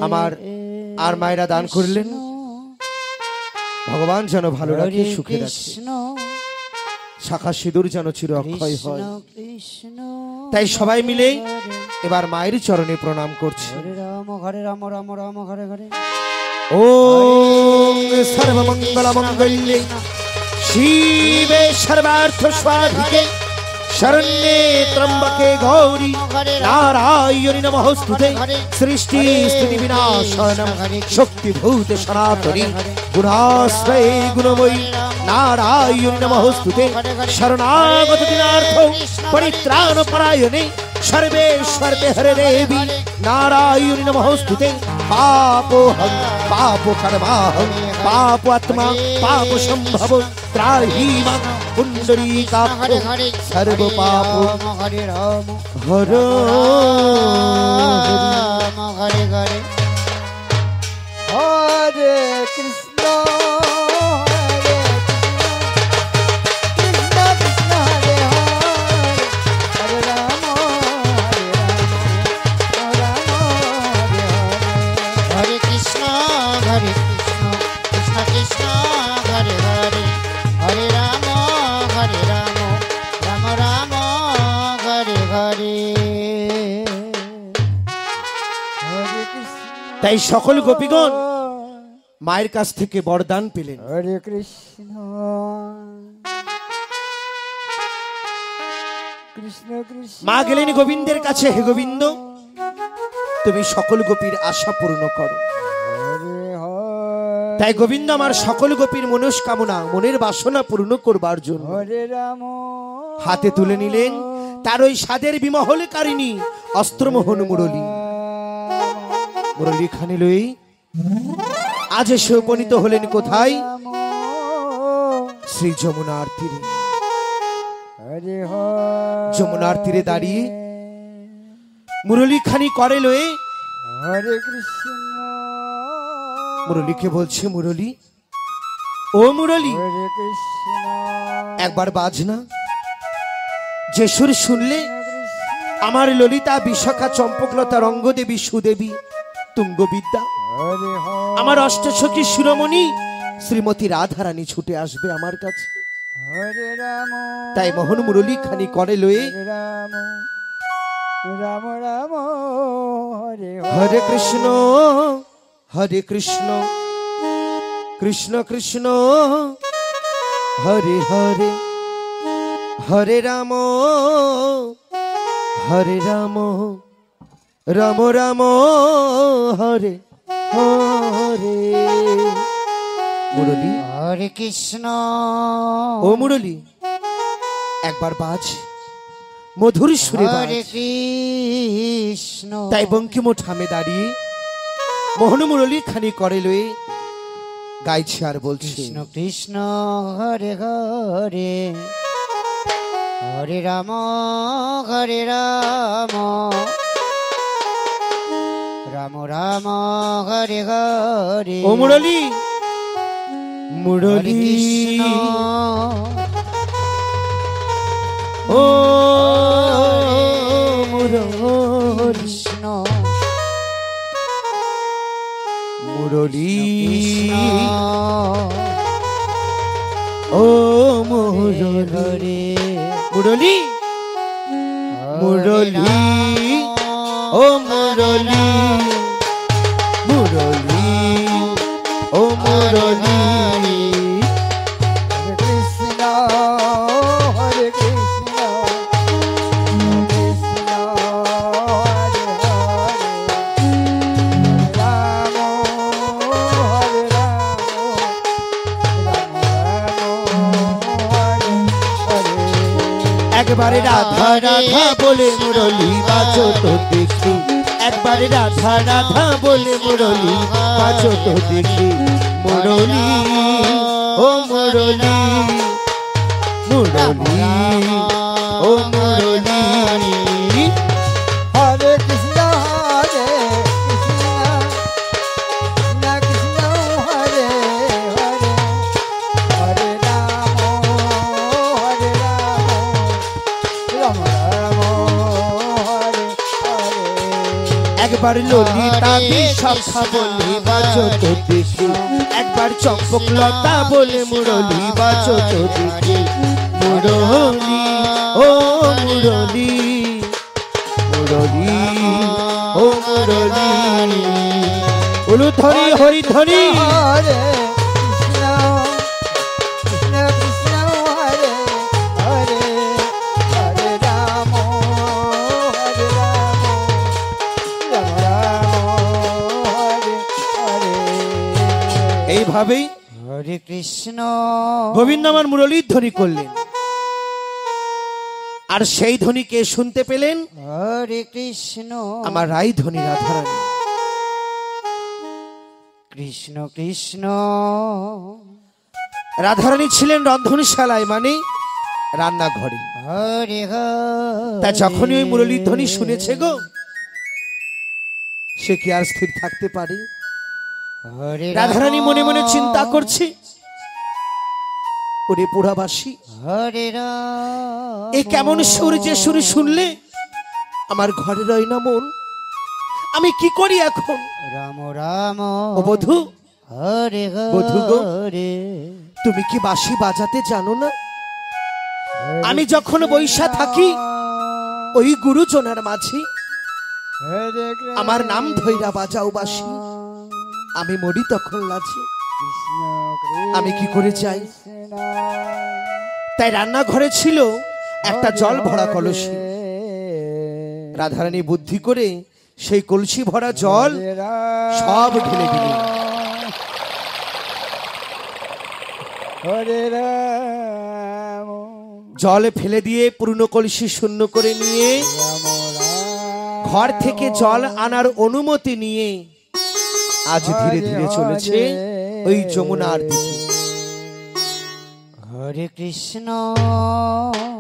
আমার আর মায়েরা দান করলেন, ভগবান যেন ভালো রাখে, সুখে রাখে, শাখা সিঁদুর যেন চির অক্ষয় হয়। তাই সবাই মিলে এবার মায়ের চরণে প্রণাম করছি। হরে রাম হরে রাম রাম রাম হরে হরে। ওম সর্বমঙ্গল মঙ্গলে শিবে সর্বার্থ স্বাধিকে শরণ্যে ত্রম্বকে গৌরী নারায়ণী নমস্তুতে। সৃষ্টি স্থিতি বিনাশনম শক্তিভূতে সনাতনী গুণাশ্রয়ে গুণময়ী নারায়ণী নমস্তুতে। শরণাগত দিনার্থ পরিত্রাণ পরায়ণে সর্বেশ্বর হরে দেবী নারায়ণী নমস্তুতে। पापोहं पापकर्माहं पापात्मा पाप संभव त्राहि मां पुंडरीकाक्ष हरे सर्व पाप हरे राम हर हरे हरे हरे कृष्ण हरे कृष्ण कृष्ण हरे हरे राम राम हरे हरे हरे कृष्ण कृष्ण कृष्ण हरे हरे हरे राम राम राम हरे हरे हरे कृष्ण তাই সকল গোপীগণ মায়ের কাছ থেকে বরদান পেলেন। हरे कृष्ण कृष्ण कृष्ण মা গেলেন গোবিন্দের কাছে, হে গোবিন্দ তুমি সকল গোপীর আশা পূর্ণ করো। हरे हरे তাই গোবিন্দ আমার সকল গোপীর মনস্কামনা মনের বাসনা পূর্ণ করবার জন্য हरे राम হাতে তুলে নিলেন তার ওই সাদের বিমহলকারিণী অস্ত্রমোহন মুরলী। মুরলী খানি লই আজ এসে উপনীত হলেন কোথায়? শ্রী যমুনার তীরে। हरे हरे যমুনার তীরে দাঁড়িয়ে মুরলী খানি করে লয়ে हरे कृष्ण মুরলীকে বলছে, মুরলী ও মুরলী हरे कृष्ण একবার বাজ না। যে সুর শুনলে আমার ললিতা বিশাখা চম্পকলতা রঙ্গদেবী সুদেবী তুঙ্গবিদ্যা हरे हरे আমার অষ্টসখী শিরোমণি শ্রীমতী রাধারানী ছুটে আসবে আমার কাছে। हरे राम তাই মোহন মুরলী খানি করে লয়ে हरे राम राम राम हरे হরে কৃষ্ণ হরে কৃষ্ণ কৃষ্ণ কৃষ্ণ হরে হরে হরে রাম রাম রাম হরে হরে। মুরলী हरे कृष्ण ও মুরলী একবার বাজ, মধুর সুরে বাজ। हरे कृष्ण তাই বঙ্কিম ঠামে দাঁড়িয়ে মোহন মুরলী খানি করে লয়ে গাইছে আর বলছে, कृष्ण कृष्ण हरे हरे हरे राम राम राम हरे हरे ও মুরলী हरे মুরলী कृष्ण ও মুরলী कृष्ण মুরলী कृष्ण ও মুরলী हरे মুরলী মুরলী ও মুরলী মুরলী ও মুরলী हरे कृष्ण हरे कृष्ण कृष्ण हरे हरे राम हरे राम राम हरे हरे একবারে রাধা রাধা বলে মুরলী বাজো তো দেখি, একবারে রাধা রাধা বলে মুরলী বাজো তো দেখি। মুরলী ও মুরলী মুরলী ও মুরলী हरे कृष्ण हरे कृष्ण कृष्ण हरे हरे हरे राम राम राम हरे हरे একবার ললিতা বিশাখা বলে বাজো তো দেখি, একবার চম্পকলতা বলে মুরলী বাজো তো দেখি। মুরলী ও মুরলী মুরলী ও মুরলী উলুধরি হরিধরি हरे कृष्ण कृष्ण कृष्ण हरे हरे हरे राम राम हरे हरे এইভাবেই हरे कृष्ण গোবিন্দ আমার মুরলীর ধ্বনি করলেন। আর সেই ধ্বনিকে শুনতে পেলেন हरे कृष्ण আমার রাই ধ্বনি রাধারানী। কৃষ্ণ কৃষ্ণ রাধারানী ছিলেন রন্ধনশালায়, মানে রান্নাঘরে। হরে হরে। তা যখনই ওই মুরলীর ধ্বনি শুনেছে গো, সে কি আর স্থির থাকতে পারে? হরে রাধারানী মনে মনে চিন্তা করছে, ওরে পুরাবাসী, হরে রাম। এ কেমন সুর, যে সুর শুনলে আমার ঘরে রয় না মন। আমি কি করি এখন? রাম রাম ও বধূ, হরে বধূ গো, হরে। তুমি কি বাঁশি বাজাতে জানো না? আমি যখন বৈশা থাকি ওই গুরুজনার মাঝে, হরে কৃষ্ণ আমার নাম ধৈরা বাজাও বাঁশি, আমি মরি তখন লাজি। কৃষ্ণ আমি কি করে চাই? কৃষ্ণ তাই রান্নাঘরে ছিল একটা জল ভরা কলসি। রাধারানী বুদ্ধি করে সেই কলসি ভরা জল হরে রাম। সব ঢেলে দিল। হরে রাম জল ফেলে দিয়ে পুরনো কলসি শূন্য করে নিয়ে রাম রাম। ঘর থেকে জল আনার অনুমতি নিয়ে আজ ধীরে ধীরে চলেছে ওই যমুনার দিকে। হরে কৃষ্ণ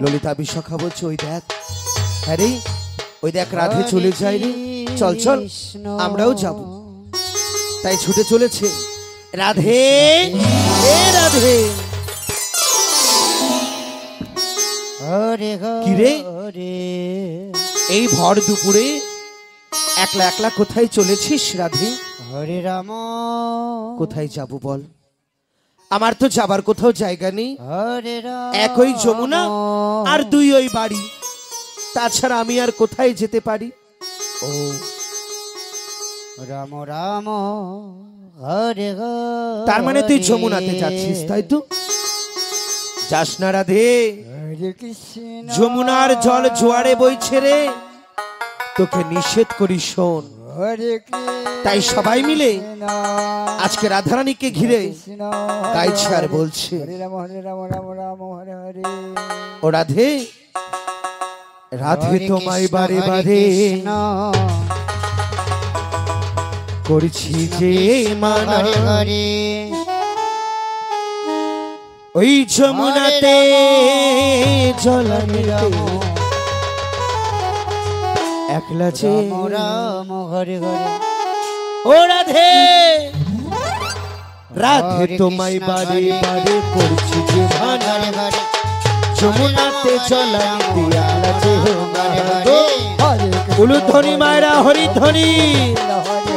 ললিতা বিশাখা বলছে, ওই দেখ, হ্যাঁ রে, ওই দেখ রাধে চলে যায় রে, চল চল আমরাও যাব। তাই ছুটে চলেছে রাধে, এ রাধে। হরে কি রে? হরে এই ভর দুপুরে একলা একলা কোথায় চলেছিস রাধে? হরে রাম কোথায় যাব বল? আমার তো যাবার কোথাও জায়গা নেই। হরে রাম। এক ওই যমুনা আর দুই ওই বাড়ি, তাছাড়া আমি আর কোথায় যেতে পারি? ও রাম রাম হরে হরে। তার মানে তুই যমুনাতে যাচ্ছিস, তাই তো? যাস না রাধে, হরে কৃষ্ণ যমুনার জল জোয়ারে বইছে রে, তোকে নিষেধ করি শোন। হরে কৃষ্ণ। তাই সবাই মিলে আজকে রাধারানীকে ঘিরে কৃষ্ণ গাইছে আর বলছে, হরে রাম হরে রাম রাম রাম হরে হরে। ও রাধে, রাধে হরে তোমায় কৃষ্ণ, বারে হরে বারে কৃষ্ণ। করছি যে মানা, হরে হরে। ওই যমুনাতে জল নিতে একলা যে। রাম রাম হরে হরে। ও রাধে, রাধে হরে তোমায় কৃষ্ণ, বারে হরে বারে করছি যে মানা, হরে হরে। যমুনাতে জল নিতে একলা যে হরে মানা। হরে। হরে কৃষ্ণ, উলুধ্বনি মায়েরা হরিধ্বনি। হরে হরে।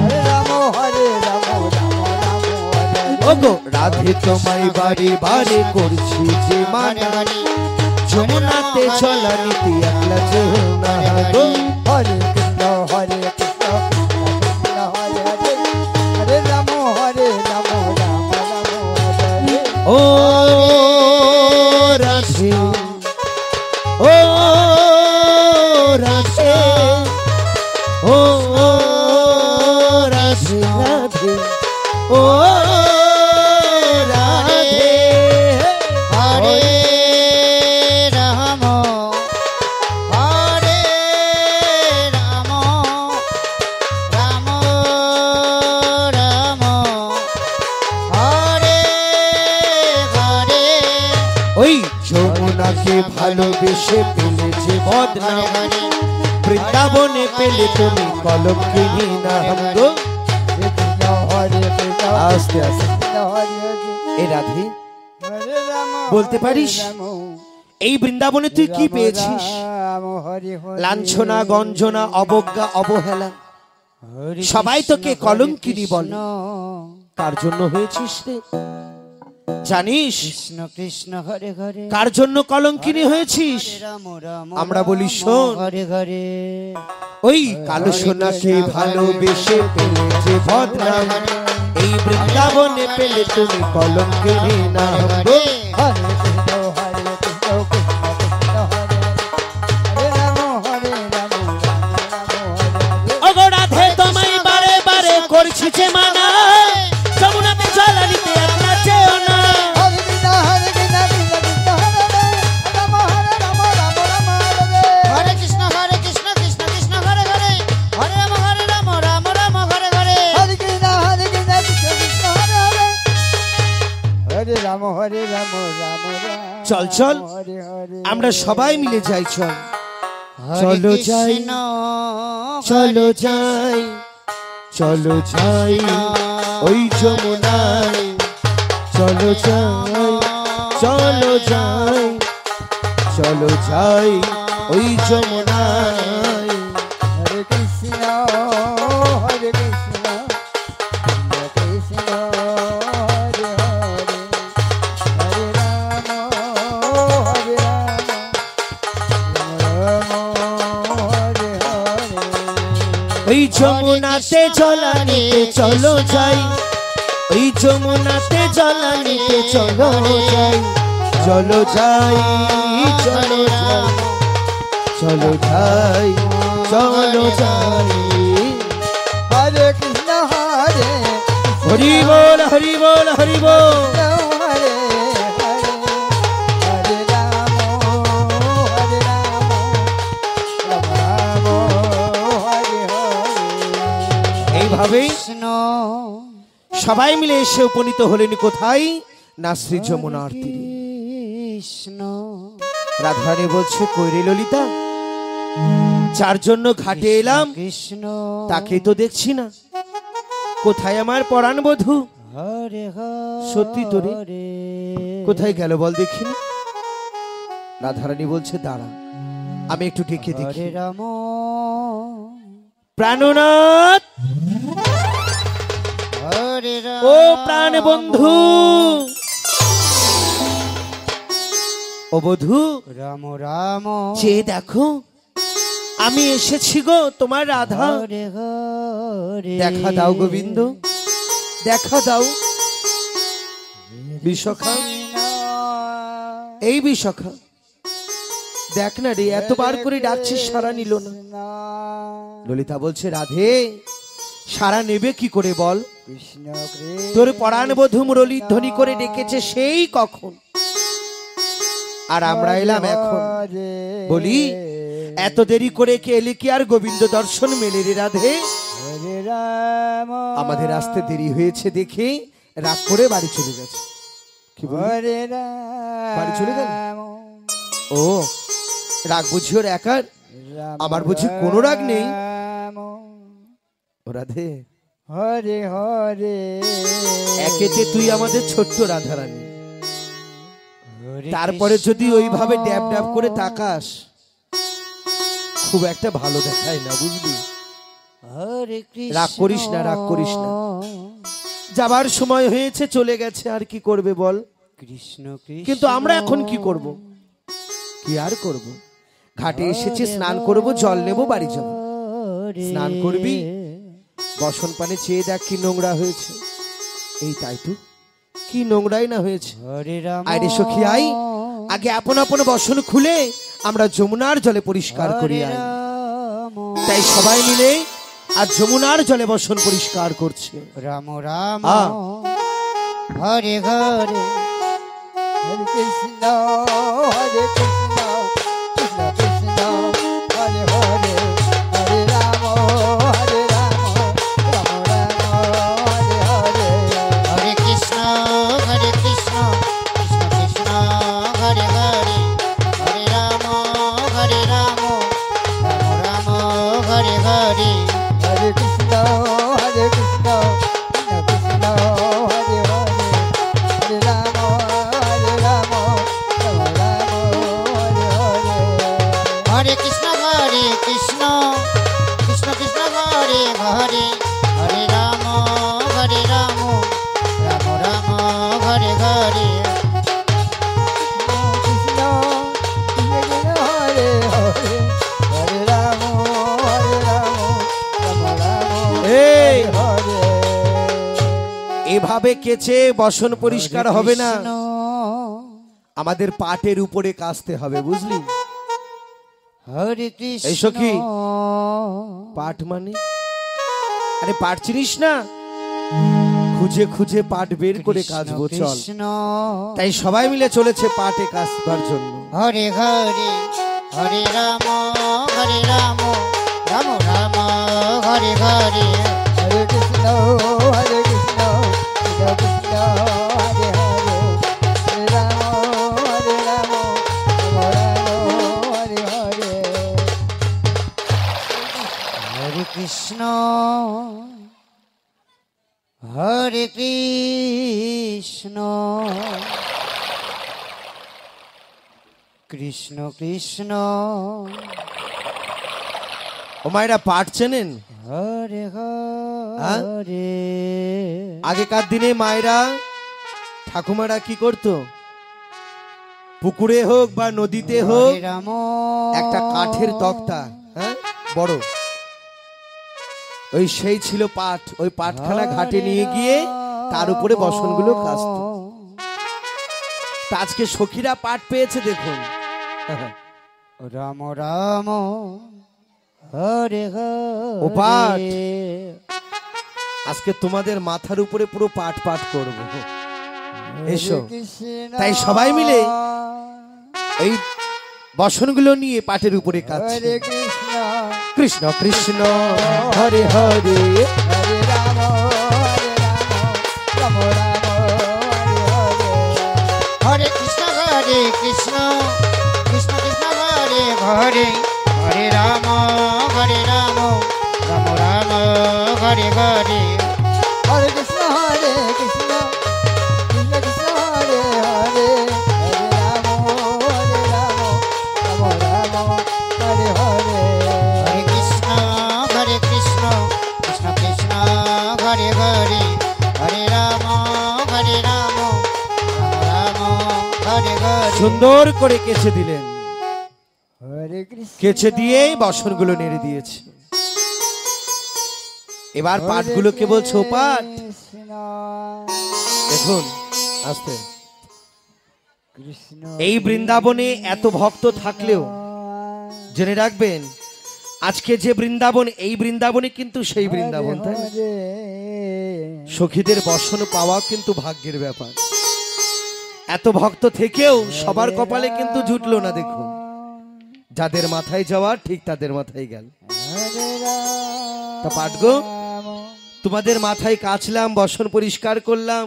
হরে রাম হরে রাম রাম রাম হরে হরে। ওগো রাধে তোমায় বারে বারে করছি যে হরে মানা, হরে। যমুনাতে জল নিতে একলা যে মানা গো। হরে কৃষ্ণ হরে কৃষ্ণ কৃষ্ণ কৃষ্ণ হরে হরে। হরে রাম হরে রাম রাম রাম হরে হরে। ও রাধে, ও রাধে, ও রাধে রাধে, ও রাধে। হরে রাম হরে রাম রাম রাম হরে হরে। ওই যমুনাকে ভালোবেসে পেলে যে বদনাম, বৃন্দাবনে পেলে তুমি কলঙ্কিনী নাম গো। কৃষ্ণ হরে কৃষ্ণ আস্তে আস্তে। কৃষ্ণ হরে হরে। এ রাধে, হরে রাম বলতে হরে পারিস রাম। এই বৃন্দাবনে তুই কি রাম পেয়েছিস? রাম হরে হরে। লাঞ্ছনা, গঞ্জনা, অবজ্ঞা, অবহেলা, হরে সবাই কৃষ্ণ, তোকে হরে কলঙ্কিনী বলে। কৃষ্ণ। কার জন্য হয়েছিস রে জানিস? কৃষ্ণ কৃষ্ণ হরে হরে। কার জন্য কলঙ্কিনী হয়েছিস? হরে রাম রাম আমরা বলি রাম শোন, হরে হরে। ওই কালো সোনাকে ভালোবেসে পেলে যে বদনাম, এই বৃন্দাবনে পেলে তুমি কলঙ্কিনী নাম গো। হরে কৃষ্ণ হরে কৃষ্ণ কৃষ্ণ কৃষ্ণ হরে হরে। হরে রাম হরে রাম রাম রাম হরে হরে। ওগো রাধে তোমায় বারে বারে করছি যে মানা, যমুনাতে জল নিতে একলা যেও না। হরে কৃষ্ণ হরে কৃষ্ণ কৃষ্ণ কৃষ্ণ হরে হরে। রাম হরে রাম রাম রাম হরে হরে। হরে কৃষ্ণ কৃষ্ণ কৃষ্ণ হরে হরে। হরে রাম রাম রাম হরে হরে। হরে কৃষ্ণ হরে রাম হরে রাম রাম রাম চল, চল। হরে হরে আমরা সবাই মিলে যাই, চল হরে চলো যাই, কৃষ্ণ চলো যাই, চলো যাই ওই যমুনায়, চলো যাই, চলো যাই, চলো যাই ওই যমুনায়। হরে কৃষ্ণ হরে কৃষ্ণ কৃষ্ণ হরে হরে হরে রাম হরে রাম রাম হরে হরে ওই যমুনাতে জল আনিতে চলো যাই, ওই যমুনাতে জল আনিতে চলো যাই, চলো যাই, চলো যাই, চলো যাই, চলো যাই। হরে কৃষ্ণ হরে হরি বল, হরি বল, হরি বল। হরে হরে হরে রাম হরে রাম রাম রাম হরে হরে এইভাবেই কৃষ্ণ সবাই মিলে এসে উপনীত হলেন কোথায়? না শ্রী যমুনার তীরে। কৃষ্ণ রাধারানী বলছে, কইরে ললিতা, যার জন্য ঘাটে এলাম কৃষ্ণ তাকে তো দেখছি না, কোথায় আমার পরাণ বধূ? হরে হরে সত্যি তো রে, কোথায় গেল বল দেখিনি? রাধারানী বলছে, দাঁড়া আমি একটু ডেকে দেখি। হরে রাম প্রাণনাথ, হরে রাম ও প্রাণ বন্ধু, ও বধূ, রাম রাম চেয়ে দেখো আমি এসেছি গো, তোমার রাধা। হরে হরে দেখা দাও গোবিন্দ, দেখা দাও। বিশাখা, এই বিশাখা, দেখ না রে, এতবার করে ডাকছিস সারা নিল না। ললিতা বলছে, রাধে সারা নেবে কি করে বল? কৃষ্ণ তোর পরাণ বধূ মুরলী ধ্বনি করে ডেকেছে সেই কখন, আর আমরা এলাম এখন। বলি, এত দেরি করে কে এলে কি আর গোবিন্দ দর্শন মেলে রে রাধে? হরে রাম আমাদের আসতে দেরি হয়েছে দেখে রাগ করে বাড়ি চলে গেছে। কি বলি? হরে রাম বাড়ি চলে গেল? ও, রাগ বুঝি ওর একার, আমার বুঝি কোনো রাগ নেই। ও রাধে, হরে হরে একেতে তুই আমাদের ছোট্ট রাধারানী, হরে তারপরে যদি ওইভাবে ড্যাব ড্যাব করে তাকাস, খুব একটা ভালো দেখায় না, বুঝলি? হরে কৃষ্ণ রাগ করিস না, রাগ করিস না। যাবার সময় হয়েছে, চলে গেছে, আর কি করবে বল? কৃষ্ণ কৃষ্ণ কিন্তু আমরা এখন কি করব? কি আর করব? ঘাটে এসেছি, স্নান করব, জল নেব, বাড়ি যাব। স্নান করবি? বসন পানে চেয়ে দেখ কি নোংরা হয়েছে। এই তাই তো, কি নোংরাই না হয়েছে। হরে রাম আরে সখী, আই আগে আপন আপন বসন খুলে আমরা যমুনার জলে পরিষ্কার করি। আয়, তাই সবাই মিলে আর যমুনার জলে বসন পরিষ্কার করছে। রাম রাম আ। হরে হরে হরে কৃষ্ণ হরে কৃষ্ণ কৃষ্ণ কৃষ্ণ হরে হরে হরে রাম হরে রাম রাম রাম হরে হরে হরে কৃষ্ণ কৃষ্ণ কৃষ্ণ হরে হরে হরে রাম রাম রাম হরে হরে হরে কৃষ্ণ হরে কৃষ্ণ কৃষ্ণ কৃষ্ণ হরে হরে হরে রাম রাম রাম হরে হরে হরে কৃষ্ণ কৃষ্ণ কৃষ্ণ কৃষ্ণ হরে হরে হরে রাম রাম রাম হরে হরে কৃষ্ণ কৃষ্ণ হরে হরে হরে রাম রাম রাম এই হরে এভাবে কেচে বসন পরিষ্কার হবে না, কৃষ্ণ আমাদের পাটের উপরে কাচতে হবে, বুঝলি? হরে কৃষ্ণ এই সখী, পাট মানে, আরে পাট চিনিস না? খুঁজে খুঁজে পাট বের করে কাচবো, চল। কৃষ্ণ তাই সবাই মিলে চলেছে পাটে কাচবার জন্য। হরে হরে হরে রাম রাম রাম হরে হরে হরে কৃষ্ণ কৃষ্ণ কৃষ্ণ কৃষ্ণ হরে হরে হরে কৃষ্ণ কৃষ্ণ কৃষ্ণ ও মায়েরা পাঠ চেনেন? হরে হ্যাঁ? হরে আগেকার দিনে মায়েরা ঠাকুমারা কি করতো? পুকুরে হোক বা নদীতে হোক হরে রাম একটা কাঠের তক্তা, হ্যাঁ বড়, ওই সেই ছিল পাঠ, ওই পাঠখানা ঘাটে নিয়ে গিয়ে তার উপরে বসনগুলো কাচতো। তা আজকে সখীরা পাঠ পেয়েছে দেখুন। রাম রাম হরে হরে ও পাঠ। আজকে তোমাদের মাথার উপরে পুরো পাঠ পাঠ করব। এসো, তাই সবাই মিলে এই বসনগুলো নিয়ে পাঠের উপরে কাঁদছে। হরে কৃষ্ণ কৃষ্ণ কৃষ্ণ হরে হরে, হরে রাম রাম রাম হরে হরে হরে কৃষ্ণ কৃষ্ণ কৃষ্ণ হরে হরে হরে রাম রাম রাম হরে হরে হরে কৃষ্ণ কৃষ্ণ কৃষ্ণ হরে হরে হরে রাম রাম রাম হরে হরে হরে কৃষ্ণ কৃষ্ণ কৃষ্ণ হরে হরে হরে রাম রাম হরে হরে সুন্দর করে কেচে দিলেন। হরে কৃষ্ণ কেচে দিয়েই বসনগুলো নেড়ে দিয়েছে। এবার পাঠগুলোকে বলছে ও পাঠ। কৃষ্ণ দেখুন আস্তে, কৃষ্ণ এই বৃন্দাবনে এত ভক্ত থাকলেও জেনে রাখবেন আজকে যে বৃন্দাবন, এই বৃন্দাবনে কিন্তু সেই বৃন্দাবন, তাই না? হরে সখীদের বসন পাওয়া কিন্তু ভাগ্যের ব্যাপার। এত ভক্ত থেকেও সবার কপালে কিন্তু জুটলো না। দেখুন, যাদের মাথায় যাওয়া ঠিক তাদের মাথায় গেল। তা পাঠ গো, তোমাদের মাথায় কাচলাম, বসন পরিষ্কার করলাম,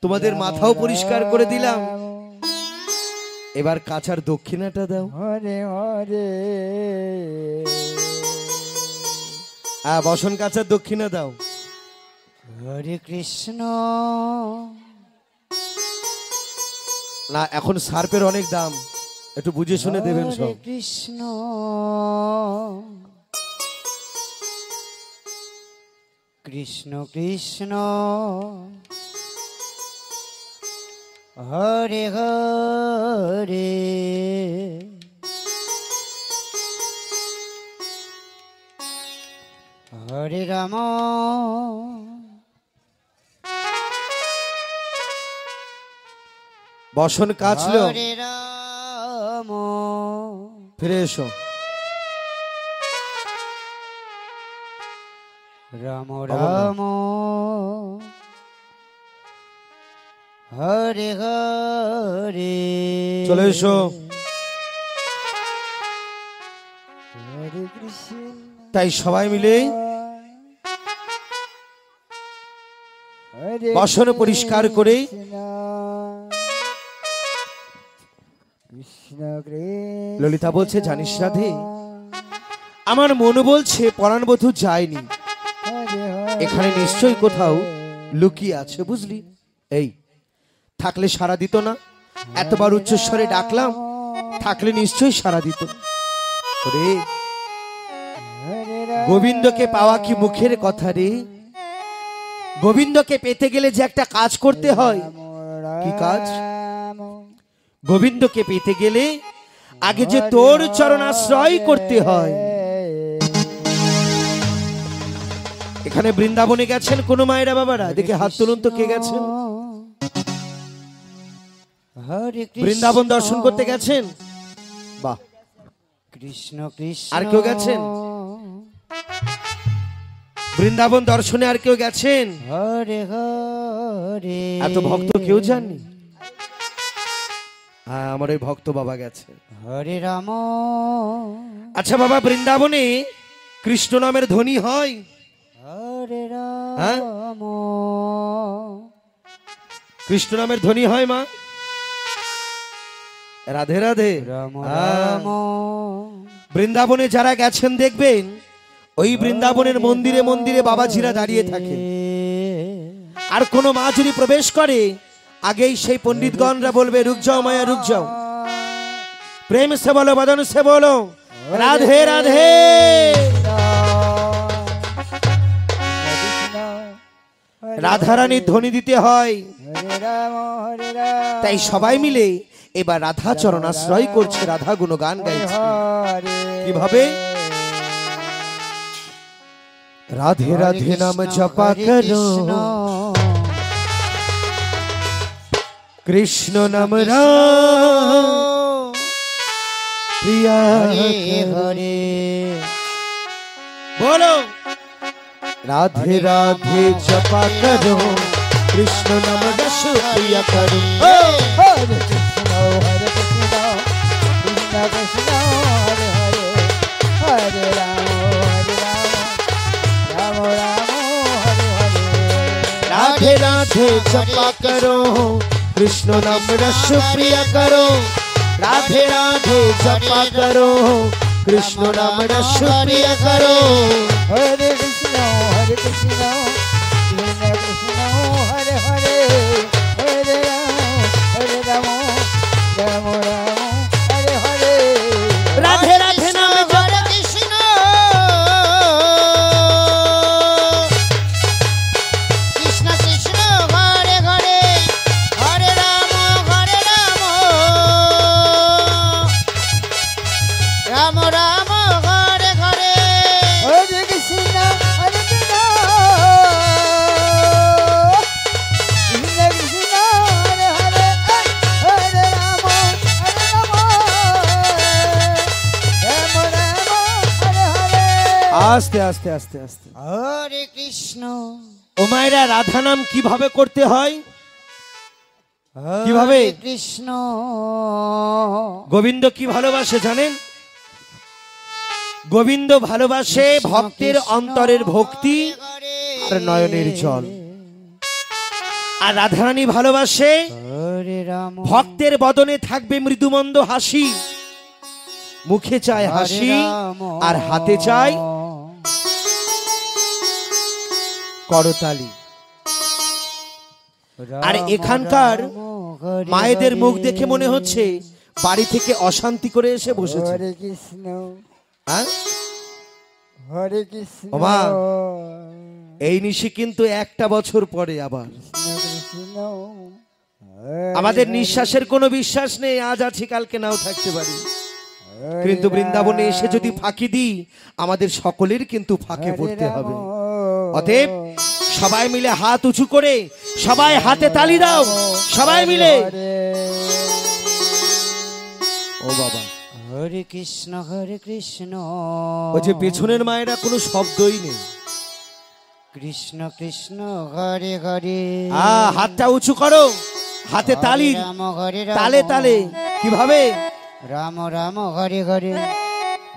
তোমাদের মাথাও পরিষ্কার করে দিলাম। এবার কাচার দক্ষিণাটা দাও। হরে হরে বসন কাচার দক্ষিণা দাও। হরে কৃষ্ণ না, এখন সার্পের অনেক দাম, একটু বুঝে শুনে দেবেন হরে সব। কৃষ্ণ কৃষ্ণ কৃষ্ণ হরে হরে হরে রাম বসন কাচলো, হরে রাম ফিরে এসো। রাম রাম হরে হরে চলে এসো। হরে কৃষ্ণ তাই সবাই মিলে হরে বসন পরিষ্কার করে কৃষ্ণ কৃষ্ণ ললিতা বলছে, জানিস রাধে, আমার মন বলছে পরাণবধূ যায়নি, হরে হরে এখানে নিশ্চয়ই কোথাও লুকিয়ে আছে, বুঝলি? এই থাকলে সাড়া দিত না? এতবার উচ্চস্বরে ডাকলাম, থাকলে নিশ্চয়ই সাড়া দিত। ওরে হরে রাম গোবিন্দকে পাওয়া কি মুখের কথা রে? গোবিন্দকে পেতে গেলে যে একটা কাজ করতে হয়। কি কাজ? গোবিন্দকে পেতে গেলে আগে যে তোর চরণাশ্রয় করতে হয়। এখানে বৃন্দাবনে গেছেন কোন মায়েরা বাবারা? দেখে হাত তুলুন তো, কে গেছেন? হরে কৃষ্ণ বৃন্দাবন দর্শন করতে গেছেন? বাহ। কৃষ্ণ কৃষ্ণ আর কেউ গেছেন? বৃন্দাবন দর্শনে আর কেউ গেছেন? হরে হরে এত ভক্ত কেউ যাননি? হ্যাঁ, আমার ওই ভক্ত বাবা গেছে। হরে রাম আচ্ছা বাবা, বৃন্দাবনে কৃষ্ণ নামের ধ্বনি হয়? হরে হ্যাঁ? রাম কৃষ্ণ নামের ধ্বনি হয় মা? রাধে রাধে। রাম হ্যাঁ। রাম বৃন্দাবনে যারা গেছেন দেখবেন ওই বৃন্দাবনের মন্দিরে মন্দিরে বাবাজিরা দাঁড়িয়ে থাকে। আর কোনো মা যদি প্রবেশ করে আগেই সেই পণ্ডিতগণরা বলবে রুক যাও মায়া রুক যাও, প্রেম সে বলো বদন সে বলো রাধে রাধে। রাধারানীর ধ্বনি দিতে হয়, তাই সবাই মিলে এবার রাধা চরণাশ্রয় করছে, রাধা গুণগান গাইছে। কিভাবে? রাধে রাধে নাম জপা করো, কৃষ্ণ নাম রাম প্রিয়া হরে। বলো রাধে রাধে জপা করো, কৃষ্ণ নাম রস প্রিয়া করো। হরে কৃষ্ণ হরে কৃষ্ণ কৃষ্ণ কৃষ্ণ হরে হরে, হরে রাম রাম রাম হরে হরে। রাধে রাধে জপা করো, কৃষ্ণ নাম রস প্রিয়া করো। রাধে রাধে জপা করো, কৃষ্ণ নাম রস প্রিয়া করো। হরে কৃষ্ণ কৃষ্ণ কৃষ্ণ হরে হরে, হরে রাম রাম রাম হরে হরে। রাধে রাধে নাম হরে কৃষ্ণ কৃষ্ণ কৃষ্ণ হরে হরে, হরে রাম রাম রাম হরে হরে। হরে কৃষ্ণ কৃষ্ণ কৃষ্ণ হরে হরে, হরে রাম রাম হরে হরে। আস্তে আস্তে আস্তে আস্তে। হরে কৃষ্ণ। ও মায়েরা, রাধা নাম কিভাবে করতে হয়? কিভাবে? হরে কৃষ্ণ। গোবিন্দ কি ভালোবাসে জানেন? গোবিন্দ ভালোবাসে ভক্তের অন্তরের ভক্তি আর নয়নের জল। আর রাধারানী ভালোবাসে হরে রাম ভক্তের বদনে থাকবে মৃদুমন্দ হাসি, মুখে চায় হাসি আর হাতে চায় করতালি। আর এখানকার মায়েদের মুখ দেখে মনে হচ্ছে বাড়ি থেকে অশান্তি করে এসে বসেছে। হরে কৃষ্ণ হ্যাঁ? হরে কৃষ্ণ ওমা, এই নিশি কিন্তু একটা বছর পরে আবার কৃষ্ণ আমাদের নিঃশ্বাসের কোনো বিশ্বাস নেই, আজ আছি কালকে নাও থাকতে পারি, কিন্তু বৃন্দাবনে এসে যদি ফাঁকি দিই আমাদের সকলের কিন্তু ফাঁকে পড়তে হবে। অতএব সবাই মিলে হাত উঁচু করে সবাই হাতে তালি দাও, সবাই মিলে। ও বাবা, হরে কৃষ্ণ কৃষ্ণ ওই যে পেছনের মায়েরা কোনো শব্দই নেই। কৃষ্ণ কৃষ্ণ হরে হরে। হাতটা উঁচু করো, হাতে তালি, রাম হরে রাম তালে তালে। কিভাবে? রাম রাম হরে হরে।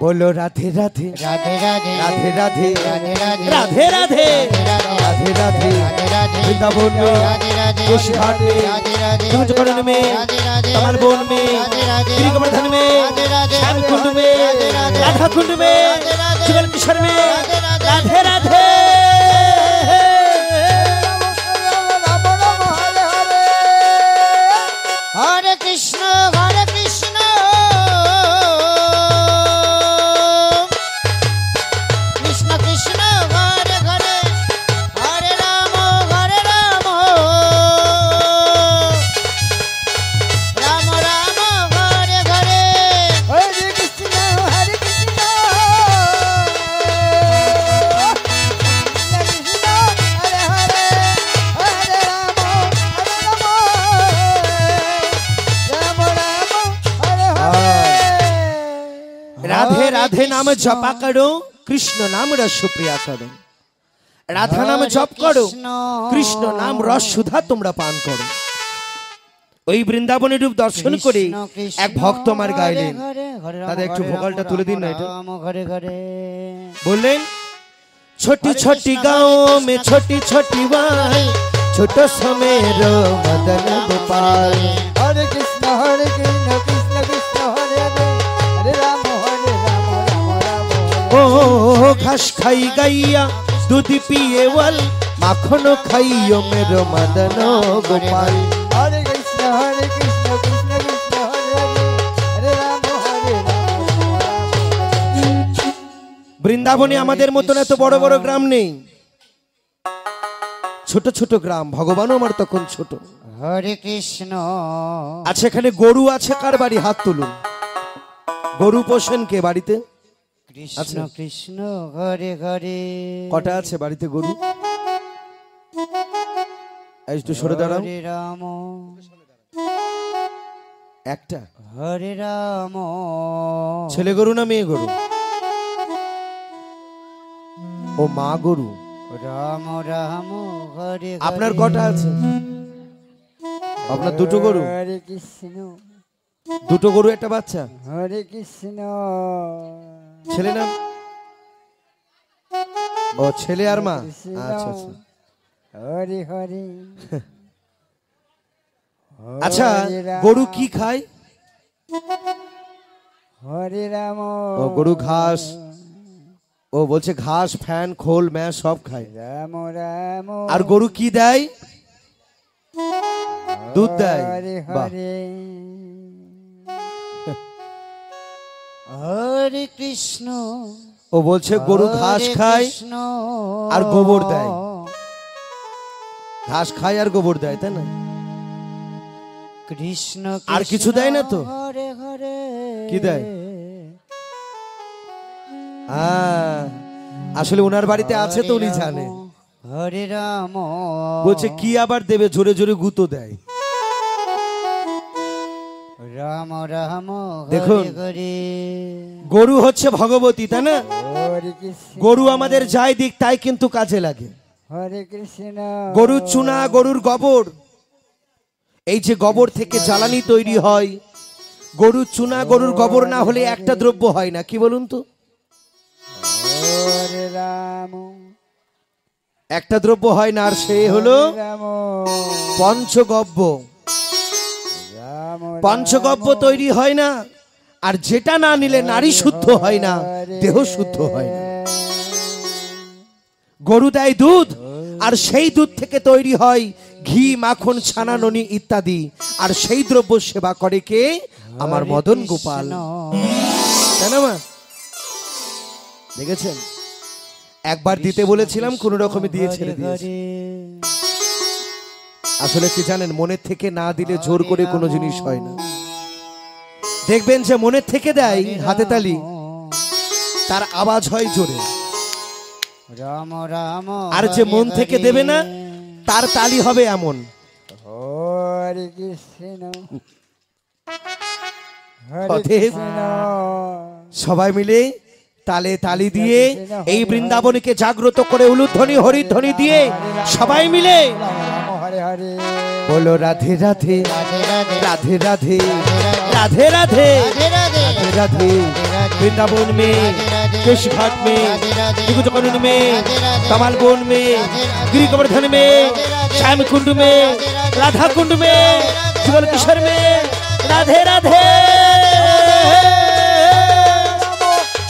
বলো রাধে রাধে রাধে রাধে রাধে রাধে রাধে রাধে রাধে রাধে রাধে রাধে রাধে वृंदावन में राधे राधे गोशीघाट में राधे राधे कुंजकर्ण में राधे राधे कमलबोन में राधे राधे गिरिगोवर्धन में राधे राधे श्याम कुंड में राधे राधे राधा कुंड में राधे राधे जुगल किशोर में राधे राधे राधे। রাম রাম হরে হরে। हरे कृष्ण कृष्ण कृष्ण हरे हरे, हरे राम राम राम हरे हरे। হরে কৃষ্ণ কৃষ্ণ কৃষ্ণ হরে হরে, হরে রাম রাম হরে হরে। राधे राधे नाम जपा करो, कृष्ण नाम रस प्रिया करो। राधा नाम जप करो, कृष्ण नाम रस सुधा তোমরা পান করো। ওই বৃন্দাবনের রূপ দর্শন করে এক ভক্ত আমার গাইলেন, দাদা একটু ভোকালটা তুলে দিন না এটা। ঘরে ঘরে বললেন छोटी छोटी गाँव में छोटी छोटी बाई, छोटो समेरो मदन गोपाल। हरे कृष्ण कृष्ण कृष्ण हरे हरे, हरे राम राम राम। ओ घास खाई गैया दूध पिए वल, মাখন খাইও মেরো মদন গোপাল। হরে কৃষ্ণ কৃষ্ণ কৃষ্ণ হরে হরে হরে রাম হরে রাম। বৃন্দাবনে আমাদের মতন এত বড় বড় গ্রাম নেই, ছোট ছোট গ্রাম। ভগবানও আমার তখন ছোট। হরে কৃষ্ণ আচ্ছা, এখানে গরু আছে কার বাড়ি? হাত তুলুন। গরু পোষেন কে বাড়িতে? কৃষ্ণ কৃষ্ণ হরে হরে কটা আছে বাড়িতে গরু? এই একটু সরে দাঁড়াও। হরে রাম একটা। হরে রাম ছেলে গরু না মেয়ে গরু? ও মা গরু। রাম রাম হরে আপনার কটা আছে? আপনার দুটো গরু? হরে কৃষ্ণ দুটো গরু একটা বাচ্চা? হরে কৃষ্ণ ছেলে নাম? ও ছেলে আর মা। কৃষ্ণ আচ্ছা আচ্ছা। হরে হরে আচ্ছা, হরে রাম, গরু কি খায়? হরে রাম ও গরু ঘাস, ও বলছে ঘাস, ফ্যান, খোল, ম্যাশ সব খায়। রাম রাম আর গরু কি দেয়? দুধ দেয়। হরে বাহ। হরে হরে কৃষ্ণ ও বলছে গরু ঘাস হরে খায় কৃষ্ণ আর গোবর দেয়। ঘাস খায় আর গোবর দেয়, তাই না? কৃষ্ণ আর কিছু দেয় না তো? হরে হরে কি দেয়? আসলে ওনার বাড়িতে আছে তো উনি জানে। হরে রাম বলছে কি আবার দেবে? জোরে জোরে গুঁতো দেয়। রাম রাম দেখুন, হরে হরে গরু হচ্ছে ভগবতী, তাই না? হরে কৃষ্ণ গরু আমাদের যাই দিক তাই কিন্তু কাজে লাগে। হরে কৃষ্ণ গরুর চুনা, গরুর গোবর, এই যে গোবর থেকে জ্বালানি তৈরি হয়, গরুর চুনা গরুর গোবর না হলে একটা দ্রব্য হয় না। কি বলুন তো? হরে রাম একটা দ্রব্য হয় না, আর সে হলো রাম পঞ্চগব্য। রাম পঞ্চগব্য তৈরি হয় না, আর যেটা না নিলে নারী শুদ্ধ হয় না, দেহ শুদ্ধ হয় না। গরু দেয় দুধ, আর সেই দুধ থেকে তৈরি হয় ঘি, মাখন, ছানা, ননি ইত্যাদি। আর সেই দ্রব্য সেবা করে কে? আমার মদন গোপাল, তাই না মা? দেখেছেন, একবার দিতে বলেছিলাম, কোন রকমে দিয়ে ছেড়ে দিয়েছে। আসলে কি জানেন, মনের থেকে না দিলে জোর করে কোনো জিনিস হয় না। দেখবেন যে মনের থেকে দেয় হাতে তালি, তার আওয়াজ হয় জোরে। রাম রাম আর যে মন থেকে দেবে না, তার তালি হবে এমন। হরে কৃষ্ণ হরে অতএব কৃষ্ণ সবাই মিলে তালে তালি দিয়ে এই বৃন্দাবনীকে জাগ্রত করে উলুধ্বনি হরিধ্বনি দিয়ে সবাই মিলে রাম হরে হরে বলো রাধে রাধে রাধে রাধে राधे राधे राधे राधे রাধে রাধে राधे राधे वृंदावन में कृष्ण घाट में दिग्विजयकानन में कमलबन में गिरि गोवर्धन में श्याम कुंड में राधा कुंड में जुगल किशोर में राधे राधे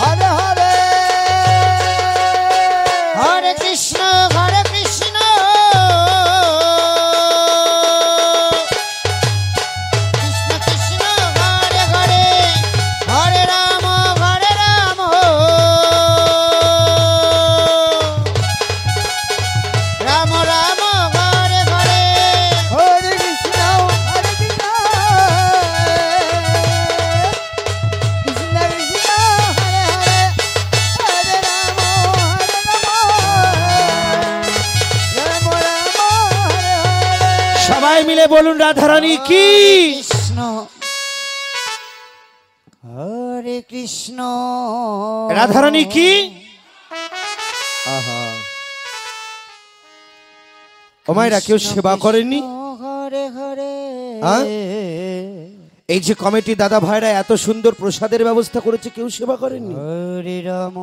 হরে হরে হরে কৃষ্ণ হরে কৃষ্ণ কৃষ্ণ কৃষ্ণ হরে হরে হরে রাম রাম রাম হরে হরে হরে কৃষ্ণ হরে কৃষ্ণ কৃষ্ণ কৃষ্ণ হরে হরে হরে রাম রাম হরে হরে সবাই মিলে বলুন রাধা রানী কি কৃষ্ণ হরে কৃষ্ণ রাধা রানী কি আহা ও মায়েরা কেউ সেবা করেননি? হরে হরে হ্যাঁ? এই যে কমিটি দাদা ভাইরা এত সুন্দর প্রসাদের ব্যবস্থা করেছে, কেউ সেবা করেননি? হরে রাম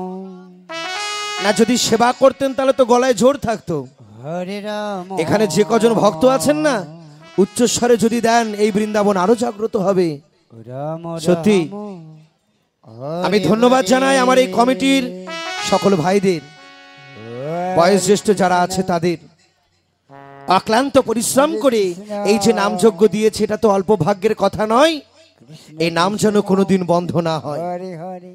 না, যদি সেবা করতেন তাহলে তো গলায় জোর থাকতো। হরে রাম এখানে যে কজন ভক্ত আছেন না, উচ্চস্বরে যদি দেন এই বৃন্দাবন আরো জাগ্রত হবে। রাম সত্যি আমি ধন্যবাদ জানাই আমার এই কমিটির সকল ভাইদের, বয়োজ্যেষ্ঠ যারা আছে তাদের। অক্লান্ত পরিশ্রম করে এই যে নামযজ্ঞ দিয়েছে, এটা তো অল্প ভাগ্যের কথা নয়। এই নাম যেন কোনোদিন বন্ধ না হয়। হরে হরে